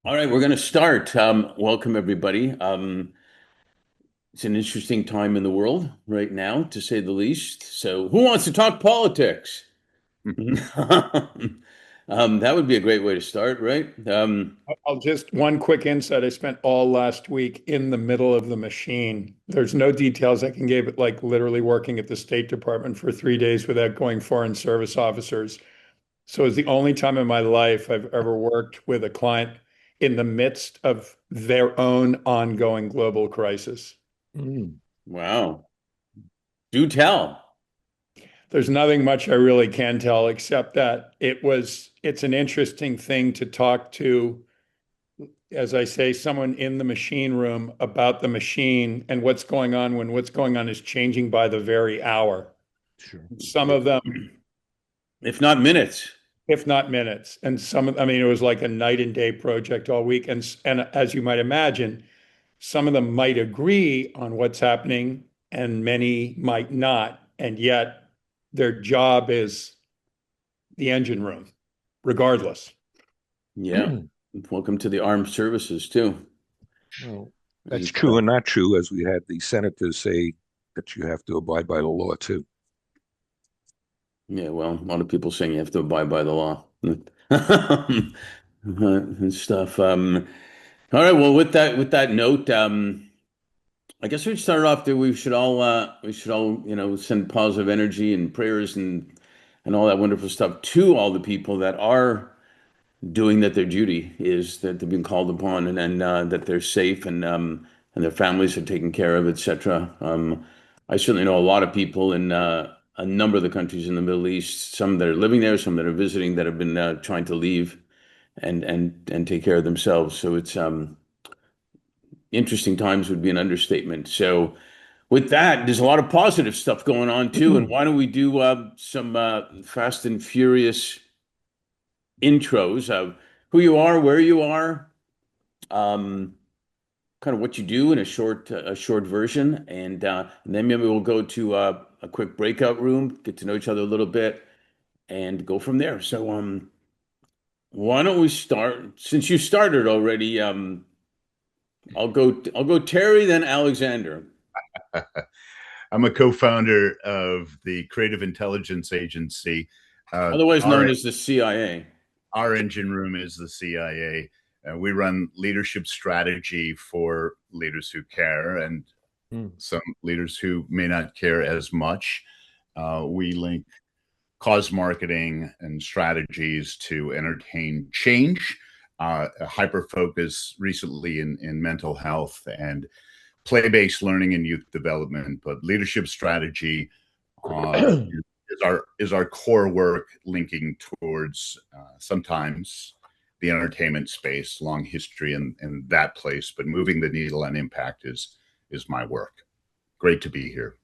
All right, we're going to start. Welcome, everybody. It's an interesting time in the world right now, to say the least. So, who wants to talk politics? That would be a great way to start, right? I'll just one quick insight. I spent all last week in the middle of the machine. There's no details I can give, but like literally working at the State Department for 3 days without going foreign service officers. So it's the only time in my life I've ever worked with a client in the midst of their own ongoing global crisis. Mm. Wow. Do tell. There's nothing much I really can tell except that it's an interesting thing to talk to, as I say, someone in the machine room about the machine and what's going on when what's going on is changing by the very hour. Sure. Some of them, If not minutes. if not minutes, and I mean, it was like a night and day project all week. And as you might imagine, some of them might agree on what's happening and many might not. And yet their job is the engine room, regardless. Yeah. Welcome to the armed services, too. Well, that's true and not true, as we had the senators say that you have to abide by the law too. Yeah, well, a lot of people saying you have to abide by the law and stuff. All right. Well, with that note, I guess we'd start off there. We should all send positive energy and prayers and all that wonderful stuff to all the people that are doing that their duty is that they've been called upon and that they're safe and their families are taken care of, etc. I certainly know a lot of people in a number of the countries in the Middle East, some that are living there, some that are visiting, that have been trying to leave and take care of themselves. So it's interesting times would be an understatement. So with that, there's a lot of positive stuff going on too. And why don't we do some fast and furious intros of who you are, where you are, um, kind of what you do in a short version, and then maybe we'll go to a quick breakout room, get to know each other a little bit, and go from there. So, why don't we start? Since you started already, I'll go Terry, then Alexander. I'm a co-founder of the Creative Intelligence Agency. Otherwise Our known as the CIA. our engine room is the CIA. We run leadership strategy for leaders who care and Mm. some leaders who may not care as much. We link cause marketing and strategies to entertain change, a hyper focus recently in mental health and play-based learning and youth development, but leadership strategy is our core work, linking towards sometimes the entertainment space, long history in that place, but moving the needle on impact is my work. Great to be here.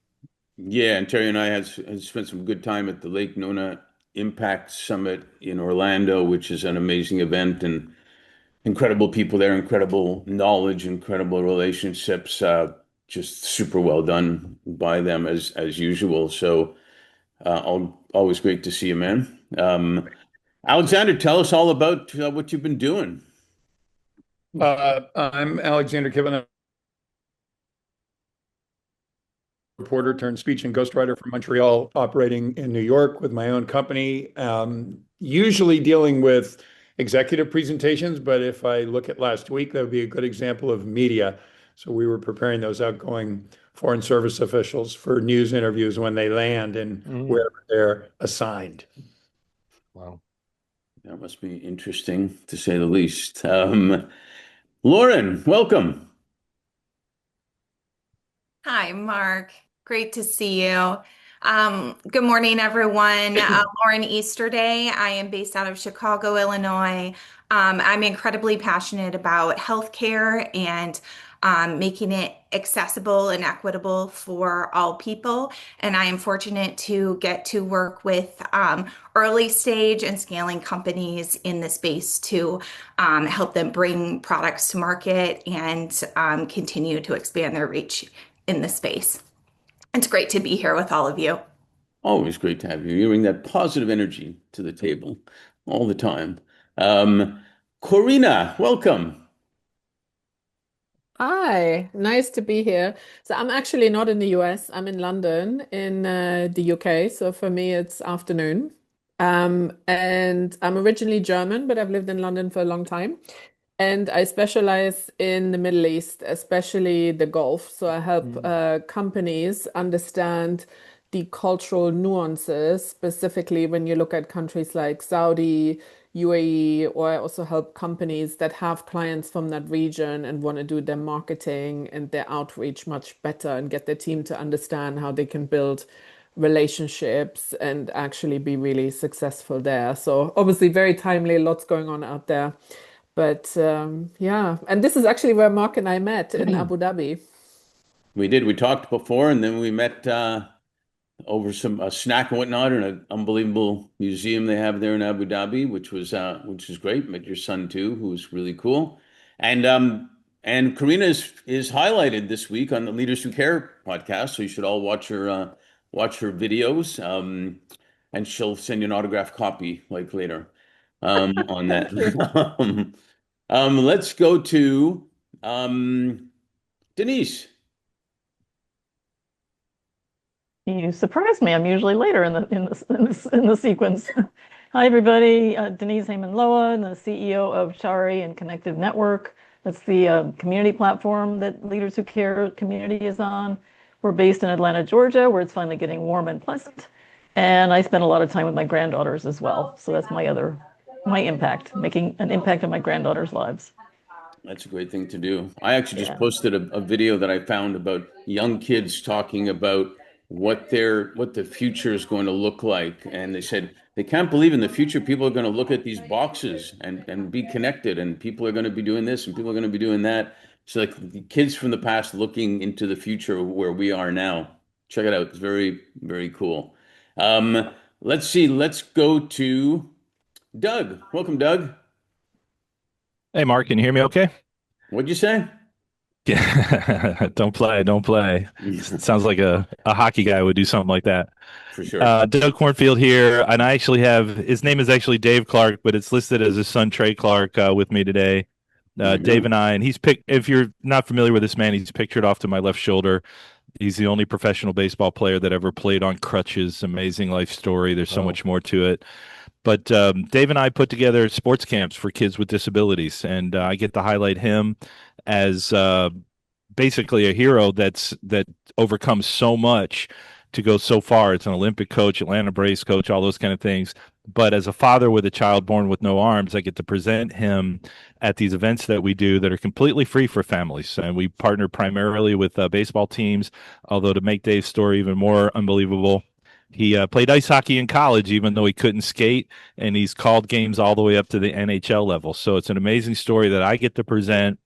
Yeah, and Terry and I had spent some good time at the Lake Nona Impact Summit in Orlando, which is an amazing event and incredible people there, incredible knowledge, incredible relationships, just super well done by them as usual. So, always great to see you, man. Alexander, tell us all about what you've been doing. I'm Alexander Kiven, reporter turned speech and ghostwriter from Montreal, operating in New York with my own company, usually dealing with executive presentations. But if I look at last week, that would be a good example of media. So we were preparing those outgoing foreign service officials for news interviews when they land and Mm. wherever they're assigned. Wow. That must be interesting, to say the least. Lauren, welcome. Hi, Mark. Great to see you. Good morning, everyone. Lauren Easterday. I am based out of Chicago, Illinois. I'm incredibly passionate about healthcare and making it accessible and equitable for all people. And I am fortunate to get to work with early stage and scaling companies in the space to help them bring products to market and continue to expand their reach in the space. It's great to be here with all of you. Always great to have you. You bring that positive energy to the table all the time. Um, Corina, welcome. Hi, nice to be here. So I'm actually not in the US. I'm in London in the UK. So for me, it's afternoon. And I'm originally German, but I've lived in London for a long time. And I specialize in the Middle East, especially the Gulf. So I help Mm. companies understand the cultural nuances, specifically when you look at countries like Saudi, UAE, or I also help companies that have clients from that region and want to do their marketing and their outreach much better and get their team to understand how they can build relationships and actually be really successful there. So obviously very timely, lots going on out there. But yeah, and this is actually where Mark and I met in Abu Dhabi. We did. We talked before, and then we met over some a snack and whatnot in an unbelievable museum they have there in Abu Dhabi, which is great. Met your son too, who's really cool. And Karina is highlighted this week on the Leaders Who Care podcast, so you should all watch her videos. And she'll send you an autographed copy like later on that. Thank you. Let's go to Denise. You surprised me. I'm usually later in the sequence. Hi, everybody. Denise Heyman-Loa, the CEO of Shari and Connective Network. That's the community platform that Leaders Who Care community is on. We're based in Atlanta, Georgia, where it's finally getting warm and pleasant. And I spend a lot of time with my granddaughters as well. So that's my impact, making an impact on my granddaughters' lives. That's a great thing to do. I actually just Yeah. posted a video that I found about young kids talking about what the future is going to look like. And they said they can't believe in the future people are going to look at these boxes and be connected and people are going to be doing this and people are going to be doing that. So like the kids from the past looking into the future where we are now. Check it out. It's very, very cool. Let's see. Let's go to Doug. Welcome, Doug. Hey, Mark, can you hear me okay? What'd you say? Yeah, don't play. Sounds like a hockey guy would do something like that. For sure. Doug Cornfield here, and I actually have his name is actually Dave Clark, but it's listed as his son Trey Clark with me today. There you Dave go. and I, and he's picked. If you're not familiar with this man, he's pictured off to my left shoulder. He's the only professional baseball player that ever played on crutches. Amazing life story. There's so Oh. much more to it. But Dave and I put together sports camps for kids with disabilities, and I get to highlight him as basically a hero that overcomes so much to go so far. It's an Olympic coach, Atlanta Braves coach, all those kind of things. But as a father with a child born with no arms, I get to present him at these events that we do that are completely free for families. And we partner primarily with baseball teams, although to make Dave's story even more unbelievable, he played ice hockey in college, even though he couldn't skate, and he's called games all the way up to the NHL level. So it's an amazing story that I get to present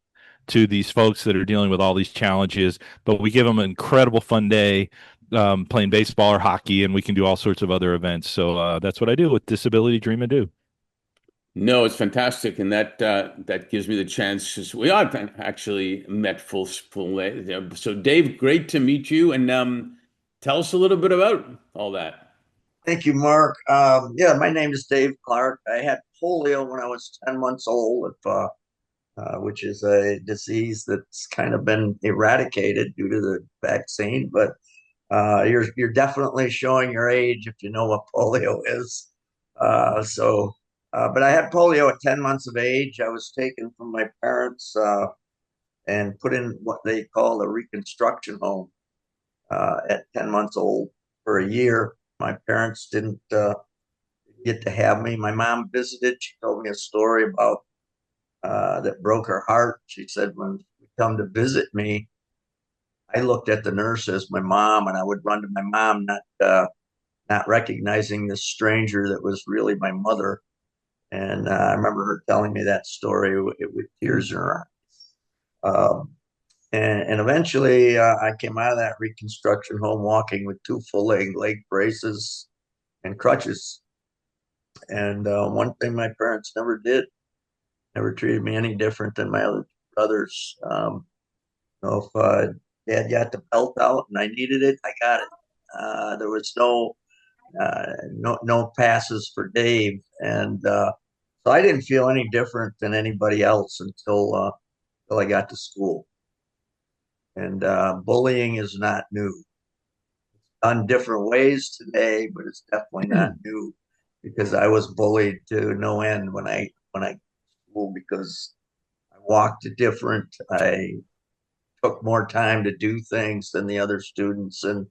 to these folks that are dealing with all these challenges. But we give them an incredible fun day playing baseball or hockey, and we can do all sorts of other events. So that's what I do with Disability Dream and Do. No, it's fantastic, and that gives me the chance. We are actually met full. So, Dave, great to meet you, and tell us a little bit about all that. Thank you, Mark. Yeah, my name is Dave Clark. I had polio when I was 10 months old, which is a disease that's kind of been eradicated due to the vaccine. But you're definitely showing your age if you know what polio is. But I had polio at 10 months of age. I was taken from my parents and put in what they call a reconstruction home at 10 months old for a year. My parents didn't get to have me. My mom visited. She told me a story about that broke her heart. She said, when she come to visit me, I looked at the nurse as my mom, and I would run to my mom, not recognizing this stranger that was really my mother. And I remember her telling me that story with tears in her eyes. And eventually, I came out of that reconstruction home walking with two full leg braces and crutches. And one thing my parents never did, never treated me any different than my other brothers. If Dad got the belt out and I needed it, I got it. There was no passes for Dave, and so So I didn't feel any different than anybody else until I got to school. And bullying is not new. Done different ways today, but it's definitely not new because I was bullied to no end when I school because I walked different. I took more time to do things than the other students, and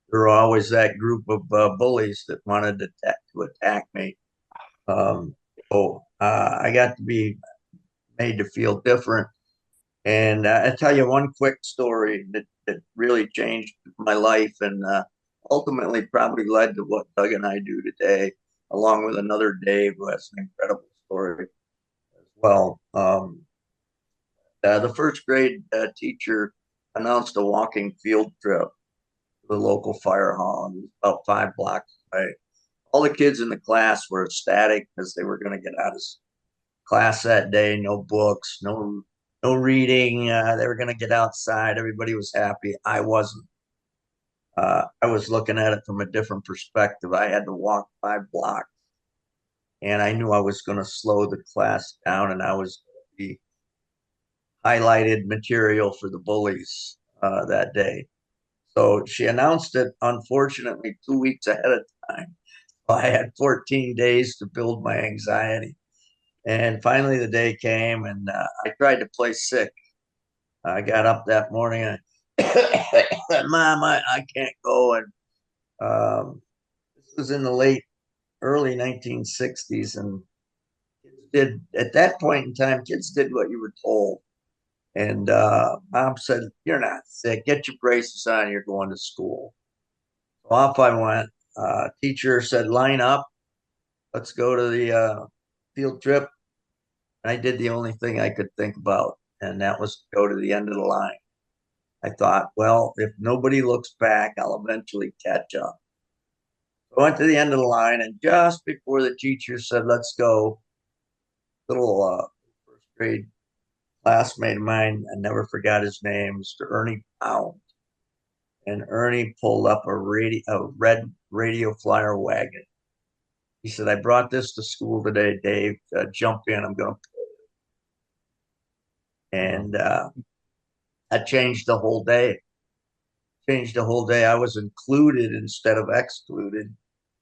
there were always that group of bullies that wanted to attack me. I got to be made to feel different. And I'll tell you one quick story that really changed my life and ultimately probably led to what Doug and I do today, along with another Dave who has an incredible story as well. The first grade teacher announced a walking field trip to the local fire hall, and it was about 5 blocks away. All the kids in the class were ecstatic because they were going to get out of class that day. No books, no reading. They were going to get outside. Everybody was happy. I wasn't. I was looking at it from a different perspective. I had to walk 5 blocks, and I knew I was going to slow the class down, and I was going to be highlighted material for the bullies that day. So she announced it, unfortunately, 2 weeks ahead of time. I had 14 days to build my anxiety. And finally, the day came, and I tried to play sick. I got up that morning and Mom, I can't go. And this was in the early 1960s. And at that point in time, kids did what you were told. And Mom said, "You're not sick. Get your braces on. You're going to school." So off I went. Teacher said, "Line up. Let's go to the field trip." And I did the only thing I could think about, and that was to go to the end of the line. I thought, well, if nobody looks back, I'll eventually catch up. I went to the end of the line, and just before the teacher said, "Let's go," little first grade classmate of mine, I never forgot his name, Mr. Ernie Pound. And Ernie pulled up a red radio flyer wagon. He said, "I brought this to school today, Dave. Jump in. I'm going to pull it." And that changed the whole day. Changed the whole day. I was included instead of excluded.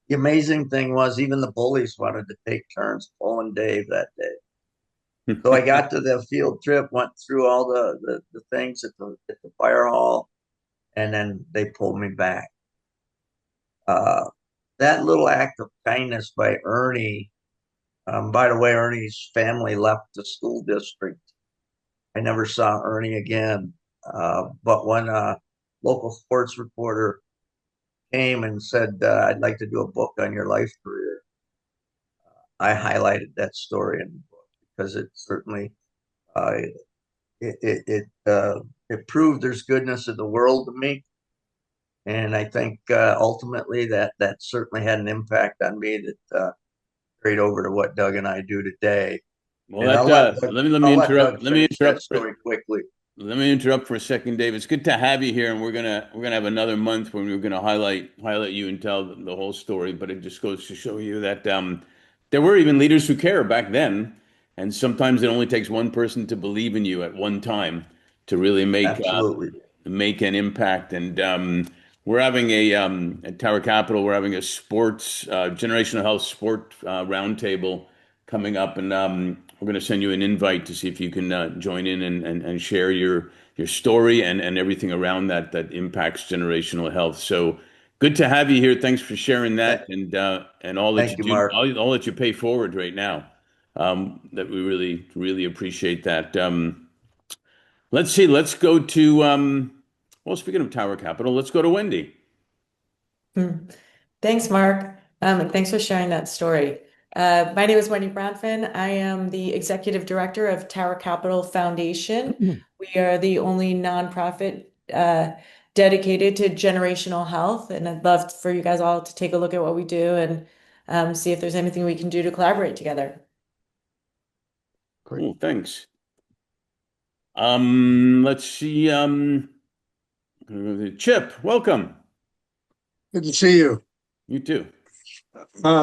The amazing thing was even the bullies wanted to take turns pulling Dave that day. So I got to the field trip, went through all the things at the fire hall, and then they pulled me back. That little act of kindness by Ernie, by the way, Ernie's family left the school district. I never saw Ernie again. But when a local sports reporter came and said, "I'd like to do a book on your life career," I highlighted that story in the book because it certainly uh, it proved there's goodness in the world to me, and I think ultimately that certainly had an impact on me that carried over to what Doug and I do today. Well, And let me I'll let Doug interrupt. Let me finish that interrupt. story quickly. Let me interrupt for a second, Dave. It's good to have you here, and we're gonna have another month when we're gonna highlight you and tell the whole story. But it just goes to show you that there were even leaders who care back then, and sometimes it only takes one person to believe in you at one time to really Absolutely. make an impact. And we're having at Tower Capital, we're having a sports generational health sport roundtable coming up, and we're going to send you an invite to see if you can join in and share your story and everything around that impacts generational health. So good to have you here. Thanks for sharing that and all that Thank you you, do, Mark. all that you pay forward right now. That we really appreciate that. Let's see. Let's go to well, speaking of Tower Capital, let's go to Wendy. Thanks, Mark. And thanks for sharing that story. My name is Wendy Bradfin. I am the executive director of Tower Capital Foundation. We are the only nonprofit dedicated to generational health, and I'd love for you guys all to take a look at what we do and see if there's anything we can do to collaborate together. Great. Cool, thanks. Let's see. Chip, welcome. Good to see you. You too.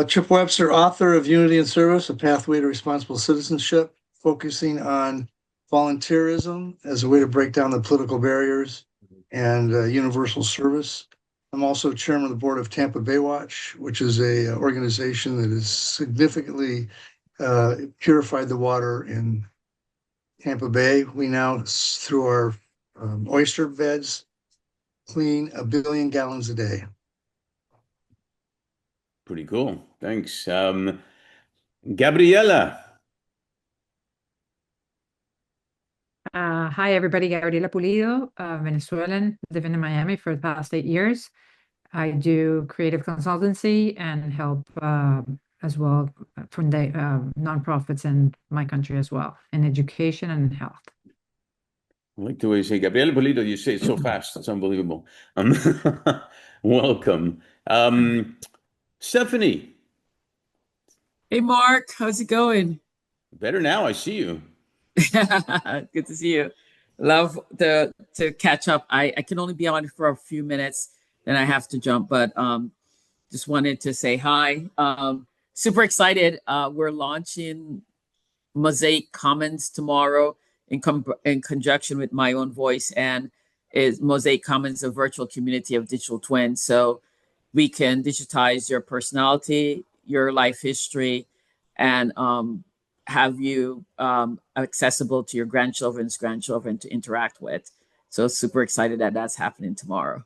Chip Webster, author of Unity and Service, A Pathway to Responsible Citizenship, focusing on volunteerism as a way to break down the political barriers and universal service. I'm also chairman of the board of Tampa Bay Watch, which is a organization that has significantly purified the water in Tampa Bay. We now, through our oyster beds, clean 1 billion gallons a day. Pretty cool. Thanks. Gabriela. Hi, everybody. Gabriela Pulido, Venezuelan, living in Miami for the past 8 years. I do creative consultancy and help as well from the nonprofits in my country as well, in education and health. I like the way you say Gabriela Pulido. You say it so fast. It's unbelievable. Welcome. Stephanie. Hey, Mark, how's it going? Better now. I see you. Good to see you. Love to catch up. I can only be on for a few minutes, then I have to jump, but just wanted to say hi. Super excited. We're launching Mosaic Commons tomorrow in conjunction with My Own Voice, and is Mosaic Commons a virtual community of digital twins. So we can digitize your personality, your life history, and have you accessible to your grandchildren's grandchildren to interact with. So super excited that that's happening tomorrow.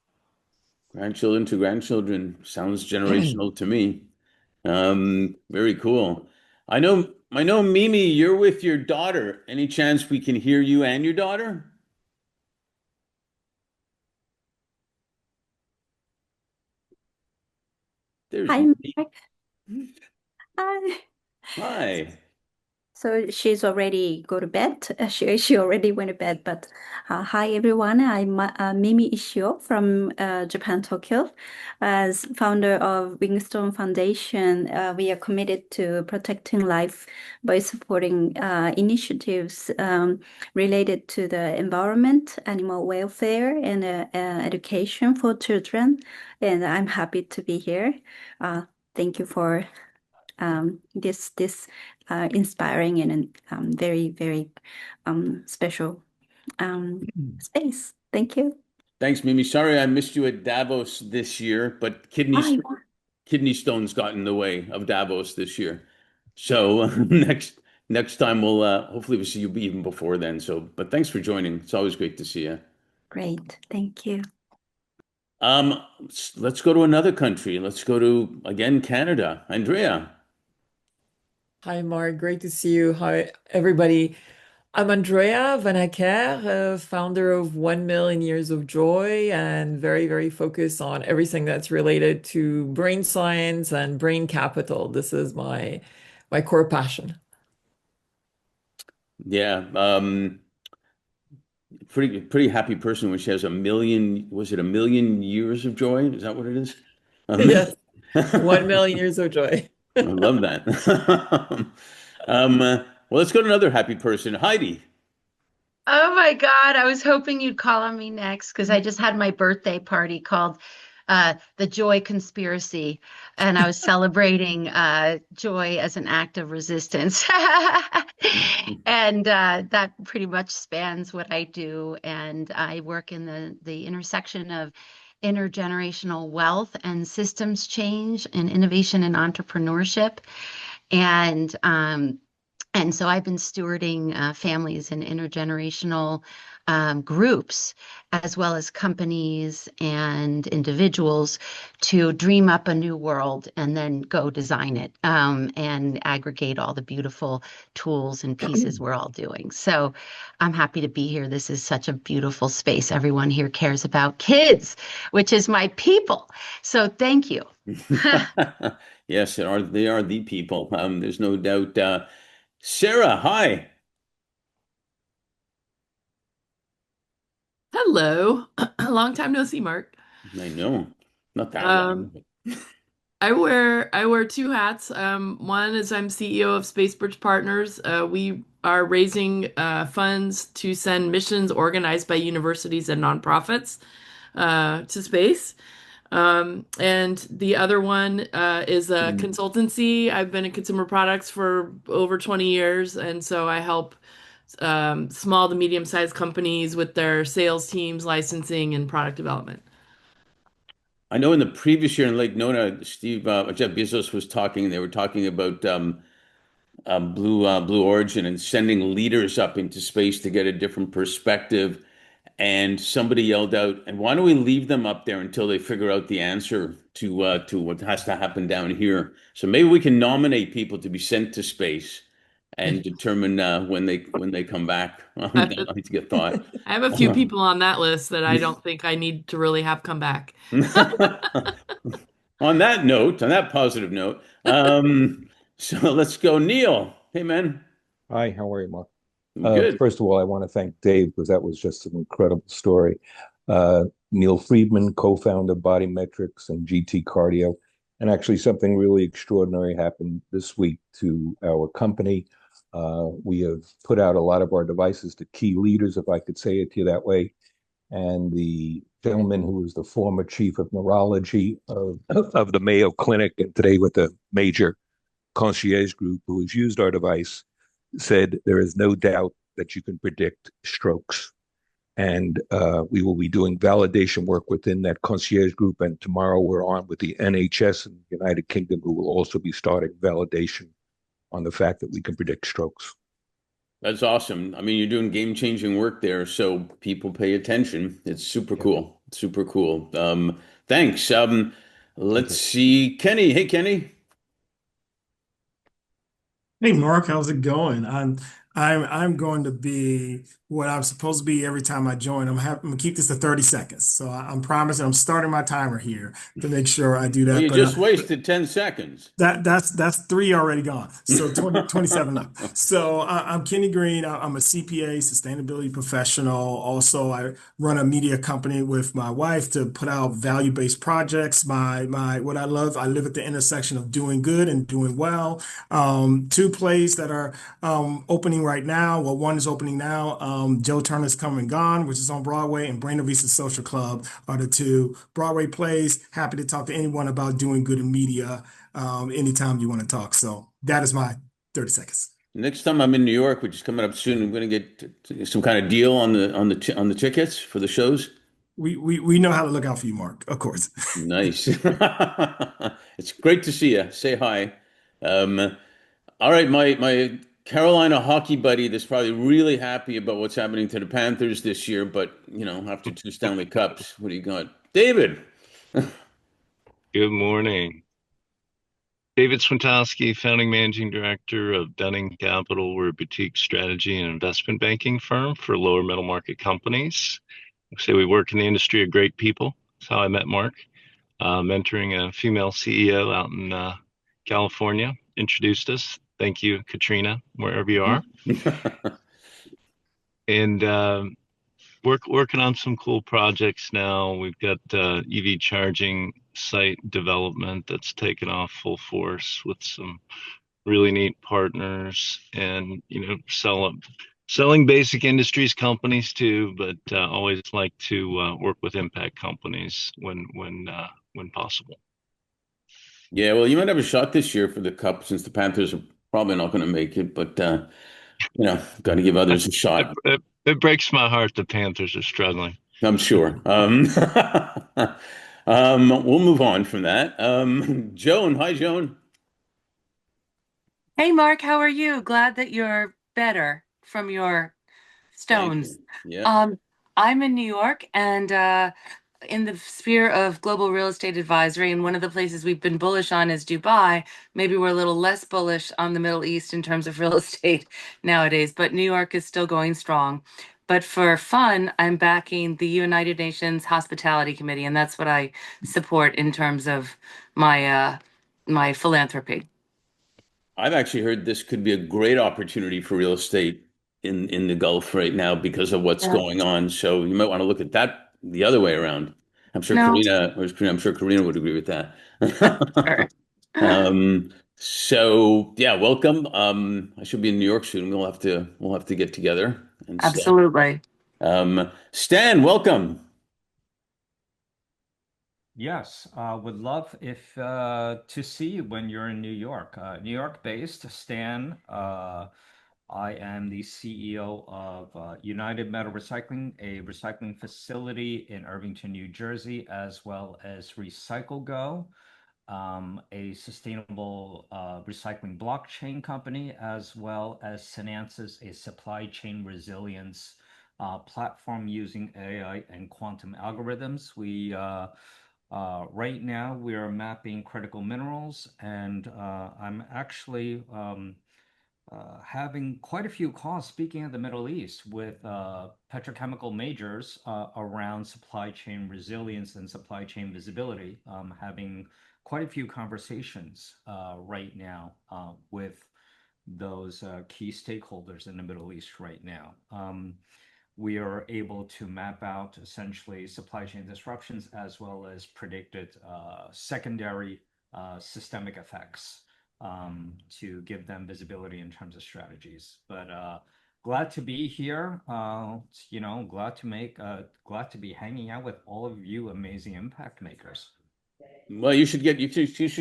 Grandchildren to grandchildren sounds generational to me. Very cool. I know, Mimi, you're with your daughter. Any chance we can hear you and your daughter? There's Hi, Mimi. Mike. Hi. Hi. So she's already go to bed. She already went to bed. But hi everyone. I'm Mimi Ishio from Japan, Tokyo. As founder of Wingstone Foundation, we are committed to protecting life by supporting initiatives related to the environment, animal welfare, and education for children. And I'm happy to be here. Thank you for this inspiring and very, very special space. Thank you. Thanks, Mimi. Sorry I missed you at Davos this year, but kidney stones got in the way of Davos this year. So next time we'll hopefully we'll see you even before then. So, but thanks for joining. It's always great to see you. Great. Thank you. Let's go to another country. Let's go to, again, Canada. Andrea. Hi, Mark. Great to see you. Hi, everybody. I'm Andrea Vanacker, founder of 1 Million Years of Joy, and very, very focused on everything that's related to brain science and brain capital. This is my core passion. Yeah. Pretty happy person when she has 1 million, was it 1 million years of joy? Is that what it is? Yes. 1 million years of joy. I love that. Well, let's go to another happy person, Heidi. Oh my God, I was hoping you'd call on me next because I just had my birthday party called the Joy Conspiracy, and I was celebrating joy as an act of resistance. And that pretty much spans what I do. And I work in the intersection of intergenerational wealth and systems change and innovation and entrepreneurship. And so I've been stewarding families and intergenerational groups, as well as companies and individuals, to dream up a new world and then go design it and aggregate all the beautiful tools and pieces we're all doing. So I'm happy to be here. This is such a beautiful space. Everyone here cares about kids, which is my people. So thank you. Yes, they are the people. There's no doubt. Sarah, hi. Hello. Long time no see, Mark. I know. Not that long. I wear two hats. One is I'm CEO of Spacebridge Partners. We are raising funds to send missions organized by universities and nonprofits to space. And the other one is a consultancy. I've been in consumer products for over 20 years, and so I help small to medium-sized companies with their sales teams, licensing, and product development. I know in the previous year in Lake Nona, Jeff Bezos was talking. They were talking about Blue Origin and sending leaders up into space to get a different perspective. And somebody yelled out, "And why don't we leave them up there until they figure out the answer to what has to happen down here?" So maybe we can nominate people to be sent to space and determine when they come back. That needs to get thought. I have a few people on that list that I don't think I need to really have come back. On that positive note, so let's go, Neil. Hey, man. Hi, how are you, Mark? Good. First of all, I want to thank Dave because that was just an incredible story. Neil Friedman, co-founder of Body Metrics and GT Cardio. And actually something really extraordinary happened this week to our company. We have put out a lot of our devices to key leaders, if I could say it to you that way. And the gentleman who was the former chief of neurology of the Mayo Clinic and today with a major concierge group who has used our device said there is no doubt that you can predict strokes. And we will be doing validation work within that concierge group. And tomorrow we're on with the NHS in the United Kingdom, who will also be starting validation on the fact that we can predict strokes. That's awesome. I mean, you're doing game-changing work there, so people pay attention. It's super cool. Super cool. Thanks. Let's see. Kenny. Hey, Kenny. Hey Mark, how's it going? I'm going to be what I'm supposed to be every time I join. I'm gonna keep this to 30 seconds. So I'm promising I'm starting my timer here to make sure I do Well, that. you But just wasted 10 seconds. that's three already gone. So 27 left. So I'm Kenny Green. I'm a CPA, sustainability professional. Also, I run a media company with my wife to put out value-based projects. My what I love, I live at the intersection of doing good and doing well. Two plays that are opening right now. Well, one is opening now. Joe Turner's Come and Gone, which is on Broadway, and Buena Vista Social Club are the two Broadway plays. Happy to talk to anyone about doing good in media anytime you want to talk. So that is my 30 seconds. Next time I'm in New York, which is coming up soon, I'm going to get some kind of deal on the tickets for the shows. We know how to look out for you, Mark, of course. Nice. It's great to see you. Say hi. All right, my Carolina hockey buddy that's probably really happy about what's happening to the Panthers this year, but after two Stanley Cups, what do you got? David. Good morning. David Swintoski, founding managing director of Dunning Capital. We're a boutique strategy and investment banking firm for lower middle market companies. So we work in the industry of great people. That's how I met Mark. Mentoring a female CEO out in California. Introduced us. Thank you, Katrina, wherever you are. And working on some cool projects now. We've got EV charging site development that's taken off full force with some really neat partners, and selling basic industries companies too, but always like to work with impact companies when possible. Yeah, well, you might have a shot this year for the Cup since the Panthers are probably not going to make it, but got to give others a shot. It breaks my heart the Panthers are struggling. I'm sure. We'll move on from that. Joan, hi, Joan. Hey, Mark, how are you? Glad that you're better from your stones. Yeah. I'm in New York and in the sphere of global real estate advisory, and one of the places we've been bullish on is Dubai. Maybe we're a little less bullish on the Middle East in terms of real estate nowadays, but New York is still going strong. But for fun, I'm backing the United Nations Hospitality Committee, and that's what I support in terms of my philanthropy. I've actually heard this could be a great opportunity for real estate in the Gulf right now because of what's going on. So you might want to look at that the other way around. I'm sure No. Karina would agree with that. Sure. So yeah, welcome. I should be in New York soon. We'll have to get together and stuff. Absolutely. Stan, welcome. Yes, would love if to see you when you're in New York. New York based, Stan. I am the CEO of United Metal Recycling, a recycling facility in Irvington, New Jersey, as well as RecycleGo, a sustainable recycling blockchain company, as well as Synances, a supply chain resilience platform using AI and quantum algorithms. Right now we are mapping critical minerals, and I'm actually having quite a few calls, speaking of the Middle East, with petrochemical majors around supply chain resilience and supply chain visibility. Having quite a few conversations right now with those key stakeholders in the Middle East right now. We are able to map out essentially supply chain disruptions as well as predicted secondary systemic effects to give them visibility in terms of strategies. But glad to be here. Glad to be hanging out with all of you amazing impact makers. Well, you should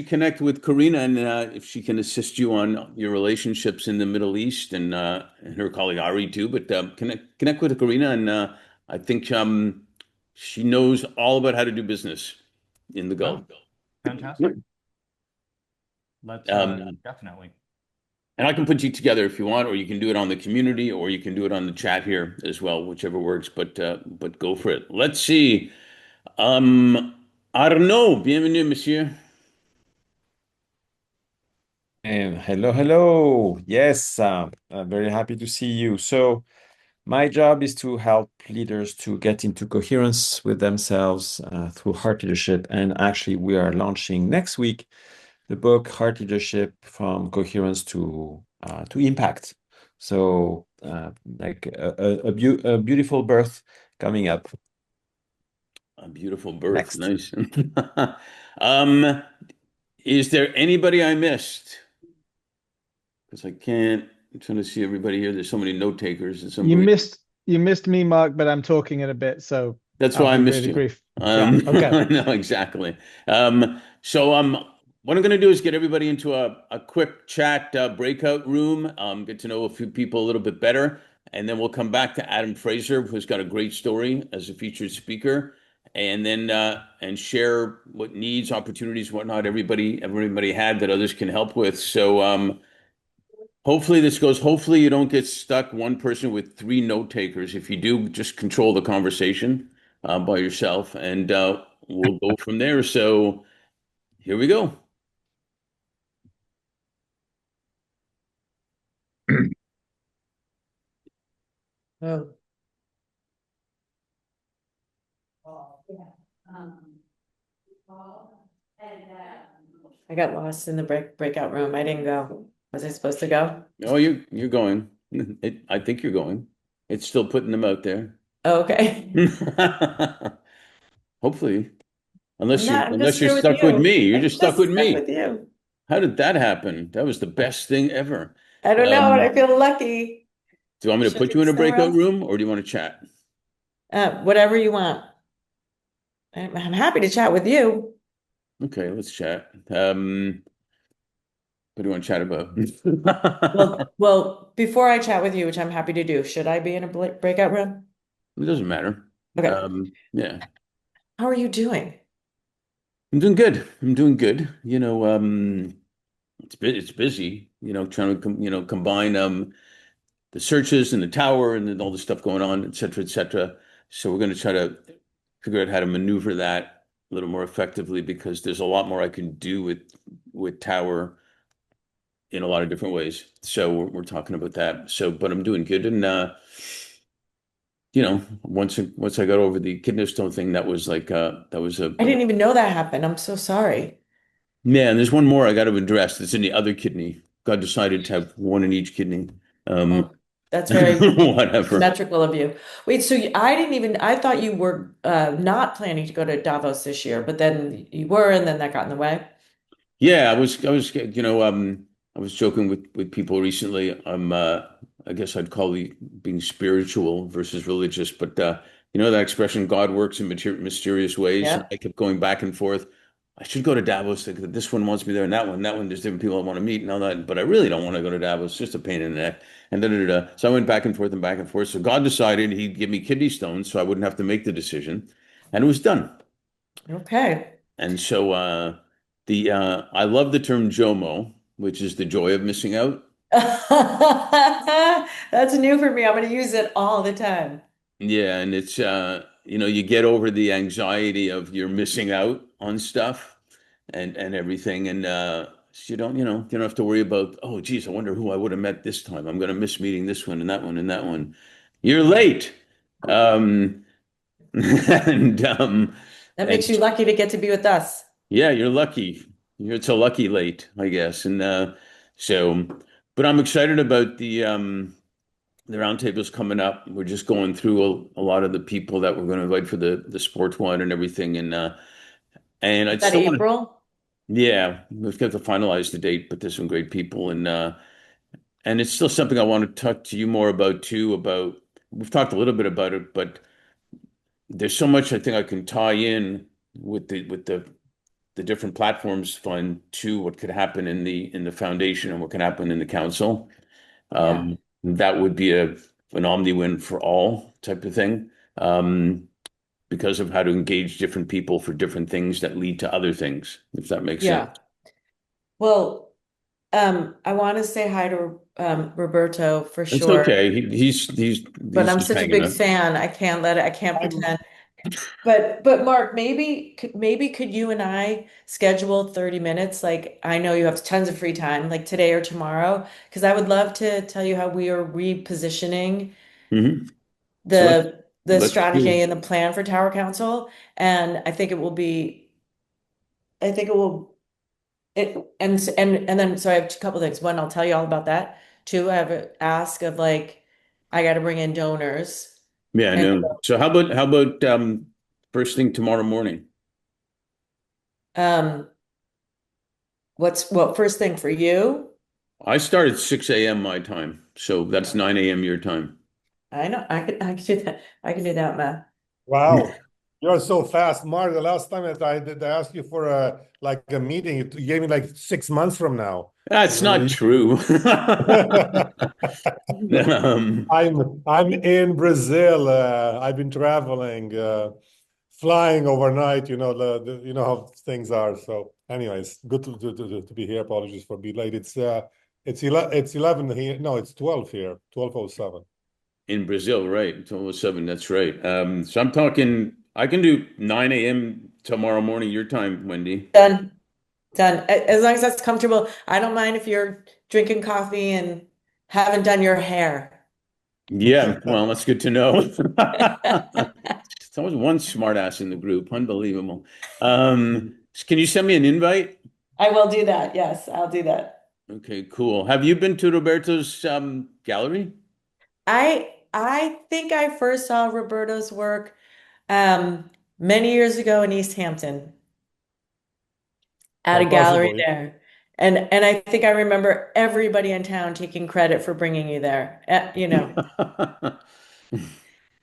connect with Karina, and if she can assist you on your relationships in the Middle East, and her colleague Ari too. But connect with Karina, and I think she knows all about how to do business in the Gulf. Oh, fantastic. Let's definitely. And I can put you together if you want, or you can do it on the community, or you can do it on the chat here as well, whichever works. But go for it. Let's see. Arnaud, bienvenue, monsieur. Hello, hello. Yes, I'm very happy to see you. So, my job is to help leaders to get into coherence with themselves through heart leadership. And actually, we are launching next week the book Heart Leadership from Coherence to Impact. So, like a beautiful birth coming up. A beautiful birth. Next. Nice. Is there anybody I missed? Because I can't. I'm trying to see everybody here. There's so many note takers and somebody. You missed me, Mark, but I'm talking in a bit, so That's I'll why I be missed really you. brief. Yeah, okay. No, exactly. So what I'm going to do is get everybody into a quick chat breakout room, get to know a few people a little bit better, and then we'll come back to Adam Fraser, who's got a great story as a featured speaker, and then and share what needs, opportunities, whatnot everybody had that others can help with. So hopefully this goes. Hopefully you don't get stuck one person with three note takers. If you do, just control the conversation by yourself, and we'll go from there. So here we go. Oh. I got lost in the breakout room. I didn't go. Was I supposed to go? Oh, you're going. I think you're going. It's still putting them out there. Oh, okay. Hopefully, unless I'm just you're here with stuck with you. me. You're I'm just stuck with me. with you. How did that happen? That was the best thing ever. I don't know, and I feel lucky. Do you want me to Should put we you in a stay breakout around? room, or do you want to chat? Whatever you want. I'm happy to chat with you. Okay, let's chat. What do you want to chat Well, about? well, before I chat with you, which I'm happy to do, should I be in a breakout room? It doesn't matter. Okay. Yeah. How are you doing? I'm doing good. I'm doing good. It's busy, trying to combine the searches and the tower and then all the stuff going on, et cetera, et cetera. So we're going to try to figure out how to maneuver that a little more effectively, because there's a lot more I can do with tower in a lot of different ways. So we're talking about that. So, but I'm doing good, and once I got over the kidney stone thing, that was like I didn't even know that happened. I'm so sorry. Yeah, and there's one more I got to address. That's in the other kidney. God decided to have one in each kidney. That's very Whatever. symmetrical of you. Wait, so I thought you were not planning to go to Davos this year, but then you were, and then that got in the way. Yeah, I was joking with people recently. I guess I'd call being spiritual versus religious, but you know that expression, God works in mysterious ways. And Yeah. I kept going back and forth. I should go to Davos. This one wants me there, and that one. There's different people I want to meet, and all that. But I really don't want to go to Davos. It's just a pain in the neck. And da, da, da, da. So I went back and forth and back and forth. So God decided He'd give me kidney stones, so I wouldn't have to make the decision, and it was done. Okay. And so the I love the term JOMO, which is the joy of missing out. That's new for me. I'm going to use it all the time. Yeah, and it's you know, you get over the anxiety of you're missing out on stuff and everything, and so you don't, you know, you don't have to worry about, oh geez, I wonder who I would have met this time. I'm going to miss meeting this one and that one and that one. You're late. Um and That and makes you lucky to get to be with us. yeah, you're lucky. It's a lucky late, I guess. And so but I'm excited about the roundtable's coming up. We're just going through a lot of the people that we're going to invite for the sports one and everything. And I Is that still want to, April? yeah, we've got to finalize the date, but there's some great people. And it's still something I want to talk to you more about too, about, we've talked a little bit about it, but there's so much I think I can tie in with the different platforms fund to what could happen in the foundation and what can happen in the council. Yeah. That would be an omni win for all type of thing, because of how to engage different people for different things that lead to other things, if that makes sense. Yeah. Well, I want to say hi to Roberto for It's sure, okay. but He's I'm just such a hanging big out. fan. I can't let it, I can't pretend. But Mark, maybe could you and I schedule 30 minutes? Like I know you have tons of free time, like today or tomorrow, because I would love to tell you how we are repositioning Hmm. So the let's do strategy it. and the plan for Tower Council. And I think it will it and then so I have a couple things. One, I'll tell you all about that. Two, I have an ask of like I got to bring in donors. Yeah, And no. So how about first thing tomorrow morning? um first thing for you? I start at 6 a.m. my time, so that's 9 a.m. your time. I know I can do that. I can do that, math. Wow, you're so fast, Mark. The last time that I asked you for a like a meeting, you gave me like 6 months from now. That's not true. I'm in Brazil. I've been traveling, flying overnight. You know you know how things are. So, anyways, good to be here. Apologies for being late. It's 11 here. No, it's 12 here. 12:07. In Brazil, right? It's almost 7. That's right. So I'm talking, I can do 9 a.m. tomorrow morning, your time, Wendy. Done. Done. As long as that's comfortable. I don't mind if you're drinking coffee and haven't done your hair. Yeah, well, that's good to know. There's always one smart ass in the group. Unbelievable. Can you send me an invite? I will do that. Yes, I'll do that. Okay, cool. Have you been to Roberto's gallery? I think I first saw Roberto's work many years ago in East Hampton at a Quite gallery possible. there. And I think I remember everybody in town taking credit for bringing you there. You know.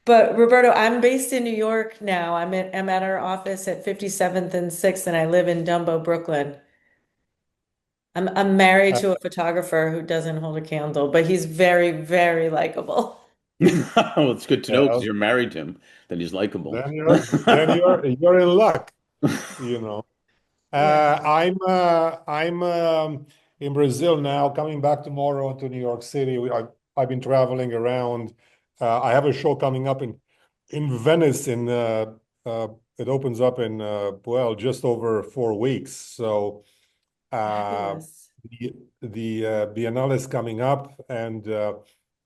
But Roberto, I'm based in New York now. I'm at our office at 57th and 6th, and I live in Dumbo, Brooklyn. I'm married to a photographer who doesn't hold a candle, but he's very, very likable. Well, it's good to know because Well, you're married to him, that he's likable. then you're in luck, you know. Yeah. I'm in Brazil now, coming back tomorrow to New York City. I've been traveling around. I have a show coming up in Venice it opens up in well, just over 4 weeks. So Fabulous. the Biennale is coming up, and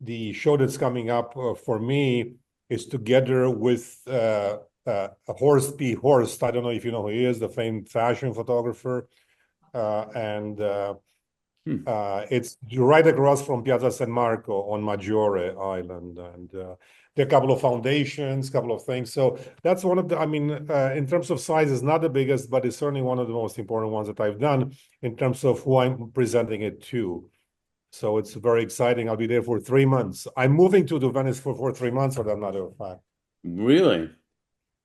the show that's coming up for me is together with Horst P. Horst. I don't know if you know who he is, the famed fashion photographer, and it's right across from Piazza San Marco on Maggiore Island, and there are a couple of foundations, couple of things. So that's one of the, I mean, in terms of size, it's not the biggest, but it's certainly one of the most important ones that I've done in terms of who I'm presenting it to. So it's very exciting. I'll be there for 3 months. I'm moving to Venice for 3 months, for that matter of fact. Really?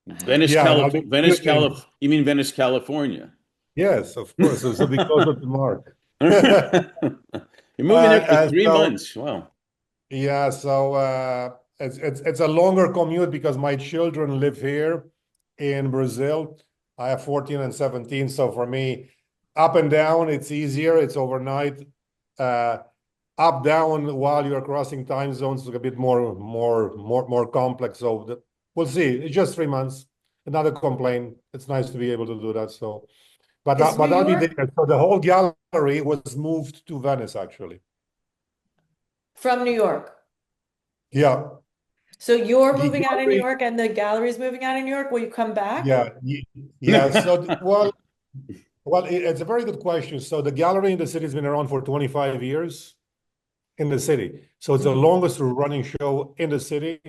Yeah, and I'll be commuting. You mean Venice, California? Yes, of course. So be closer to Mark. You're moving there for three So months. Wow. yeah, so it's a longer commute because my children live here in Brazil. I have 14 and 17, so for me, up and down, it's easier. It's overnight. Uh, Up down while you're crossing time zones is a bit more complex. So we'll see. It's just 3 months. Another complaint. It's nice to be able to do that. So, Is New but I'll be York there. So the whole gallery was moved to Venice, actually. from New York? Yeah. So you're The moving out of New gallery, York and the gallery's moving out of New York. Will you come back? yeah, yeah. So, well, it's a very good question. So the gallery in the city has been around for 25 years in the city. So it's the longest running show in the city.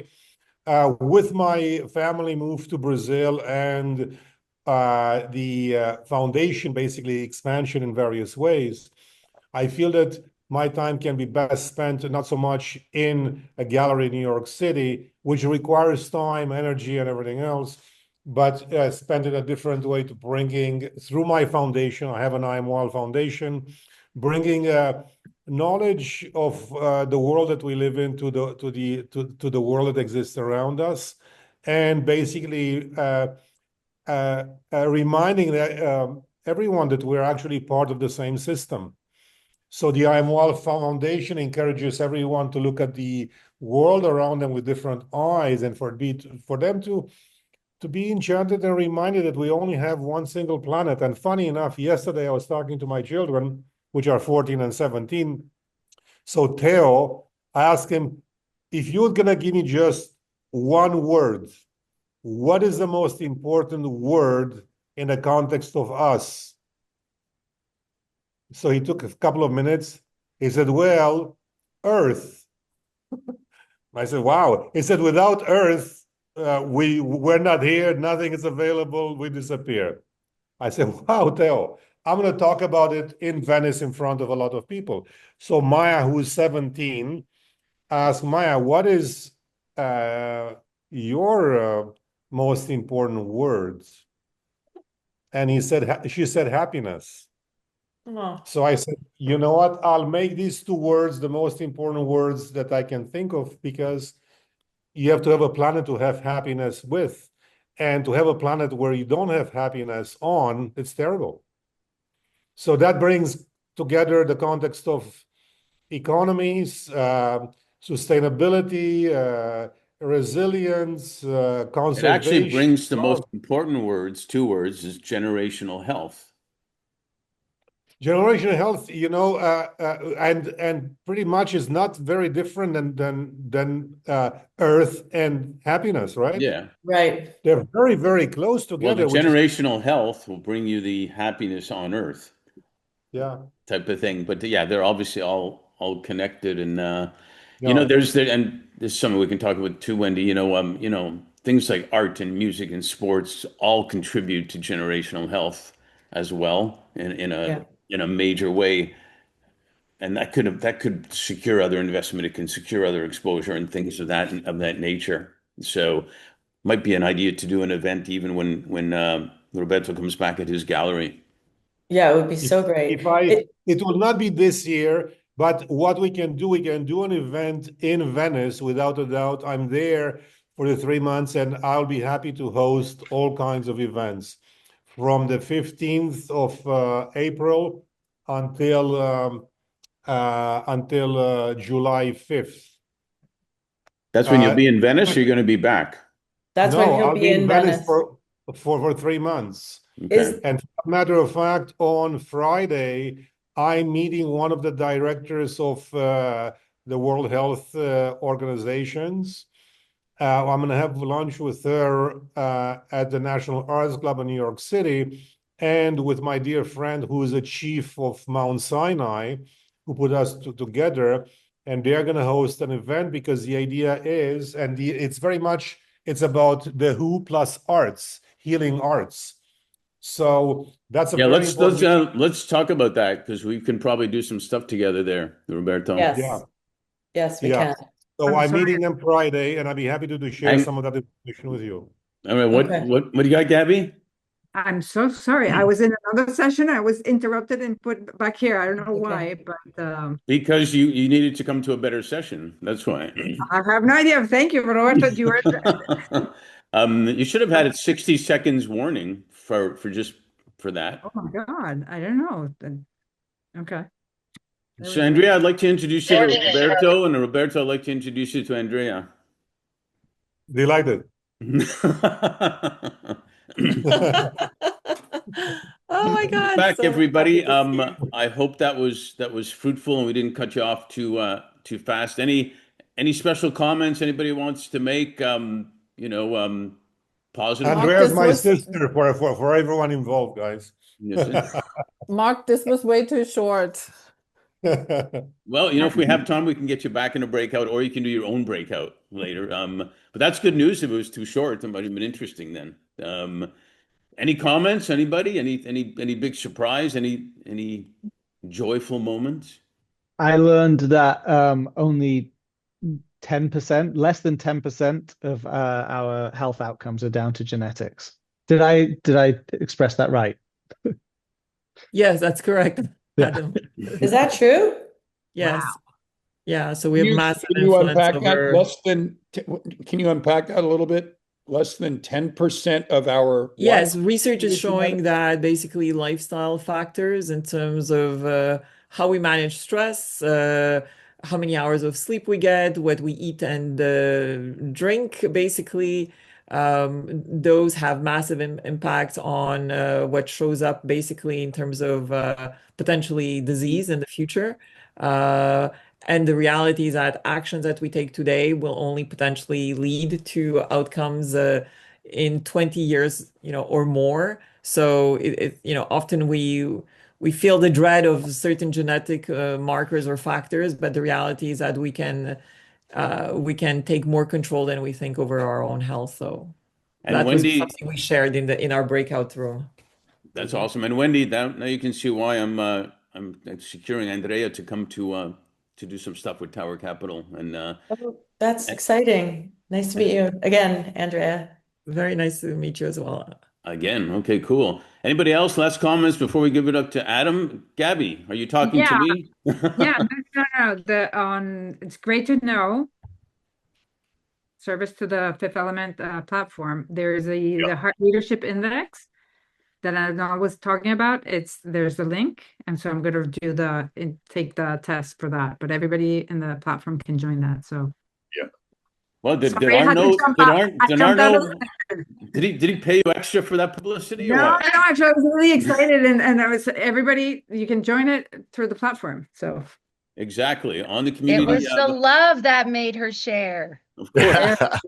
With my family moved to Brazil and the foundation, basically expansion in various ways, I feel that my time can be best spent not so much in a gallery in New York City, which requires time, energy, and everything else, but spend it a different way to bringing through my foundation. I have an IMWAL foundation, bringing knowledge of the world that we live in to the world that exists around us, and basically reminding everyone that we're actually part of the same system. So the IMWAL Foundation encourages everyone to look at the world around them with different eyes, and for them to be enchanted and reminded that we only have one single planet. And funny enough, yesterday I was talking to my children, which are 14 and 17. So Theo, I asked him, if you're gonna give me just one word, what is the most important word in the context of us? So he took a couple of minutes. He said, well, Earth. I said, wow. He said, without Earth, we're not here. Nothing is available. We disappear. I said, wow, Theo, I'm going to talk about it in Venice in front of a lot of people. So Maya, who's 17, asked Maya, what is your most important words? And she said, happiness. Oh. So I said, you know what? I'll make these two words the most important words that I can think of, because you have to have a planet to have happiness with. And to have a planet where you don't have happiness on, it's terrible. So that brings together the context of economies, sustainability, resilience, It actually conservation. brings the most important words, two words, is generational health. Generational health, and pretty much is not very different than Earth and happiness, right? Yeah. Right. They're very, very close Well, the together, which is generational health will bring you the happiness on Earth yeah. type of thing. But yeah, they're obviously all connected, and Yeah. there's something we can talk about too, Wendy. Things like art and music and sports all contribute to generational health as well Yeah. in a major way. And that could secure other investment. It can secure other exposure and things of that nature. So might be an idea to do an event even when Roberto comes back at his gallery. Yeah, it would be If so great. if I it will not be this year, but what we can do an event in Venice without a doubt. I'm there for the 3 months, and I'll be happy to host all kinds of events from the 15th of April until July 5th. That's when you'll be in Venice, or you're going to be back? That's when No, he'll I'll be be in in Venice Venice. for 3 months. Is And for a matter of fact, on Friday, I'm meeting one of the directors of the World Health Organizations. I'm going to have lunch with her at the National Arts Club in New York City, and with my dear friend who is a chief of Mount Sinai, who put us together. And they're going to host an event, because the idea is, it's very much, it's about the WHO plus arts, healing arts. So that's a Yeah, very important. let's talk about that, because we can probably do some stuff together there, Roberto. yes. Yeah, Yes, we yeah. can. So I'm I'm sorry. meeting them Friday, and I'd be happy to share some of that information with you. All right, Okay. what do you got, Gabby? I'm so sorry. I was in another session. I was interrupted and put back here. I don't know why, but Because you needed to come to a better session. That's why. I have no idea. Thank you, Roberto. You were You should have had a 60 seconds warning for that. oh my God. I don't know. Okay. There So we go. Andrea, I'd like to introduce you to Roberto, and Roberto, I'd like to introduce you to Andrea. Delighted. Oh my God. Back, So everybody. happy to see you. I hope that was fruitful and we didn't cut you off too fast. Any special comments anybody wants to make? Positive. Andrea's my sister for everyone involved, guys. Yes. Mark, this was way too short. Well, if we have time, we can get you back in a breakout, or you can do your own breakout later. But that's good news. If it was too short, it might have been interesting then. Any comments? Anybody? Any big surprise? Any joyful moments? I learned that only 10%, less than 10% of our health outcomes are down to genetics. Did I express that right? Yes, that's correct, Yeah. Adam. Is that true? Yes. Yeah, so we have massive Can you influence unpack that? over. Can you unpack that a little bit? Less than 10% of our Yes, what? research is showing that basically lifestyle factors in terms of how we manage stress, how many hours of sleep we get, what we eat and drink, basically, those have massive impact on what shows up basically in terms of potentially disease in the future. And the reality is that actions that we take today will only potentially lead to outcomes in 20 years, or more. So often we feel the dread of certain genetic markers or factors, but the reality is that we can take more control than we think over our own health. So And that was Wendy, something we shared in our breakout room. that's awesome. And Wendy, now you can see why I'm securing Andrea to come to do some stuff with Tower Capital. And Oh, that's exciting. Nice to meet you again, Andrea. Very nice to meet you as well. again, okay, cool. Anybody else? Last comments before we give it up to Adam? Gabby, are you talking to Yeah. me? Yeah, no. It's great to know. Service to the Fifth Element platform. There's the Heart Leadership Index that I was talking about. There's the link, and so I'm going to take the test for that. But everybody in the platform can join that. So yeah. Well, did sorry, I had to Arno jump did out. Ar I did jumped out Arno did he pay you extra for that publicity or No, what? actually, I was really excited, and I was everybody. You can join it through the platform. So Exactly. On the It community. was the love that made her share. Of course. Our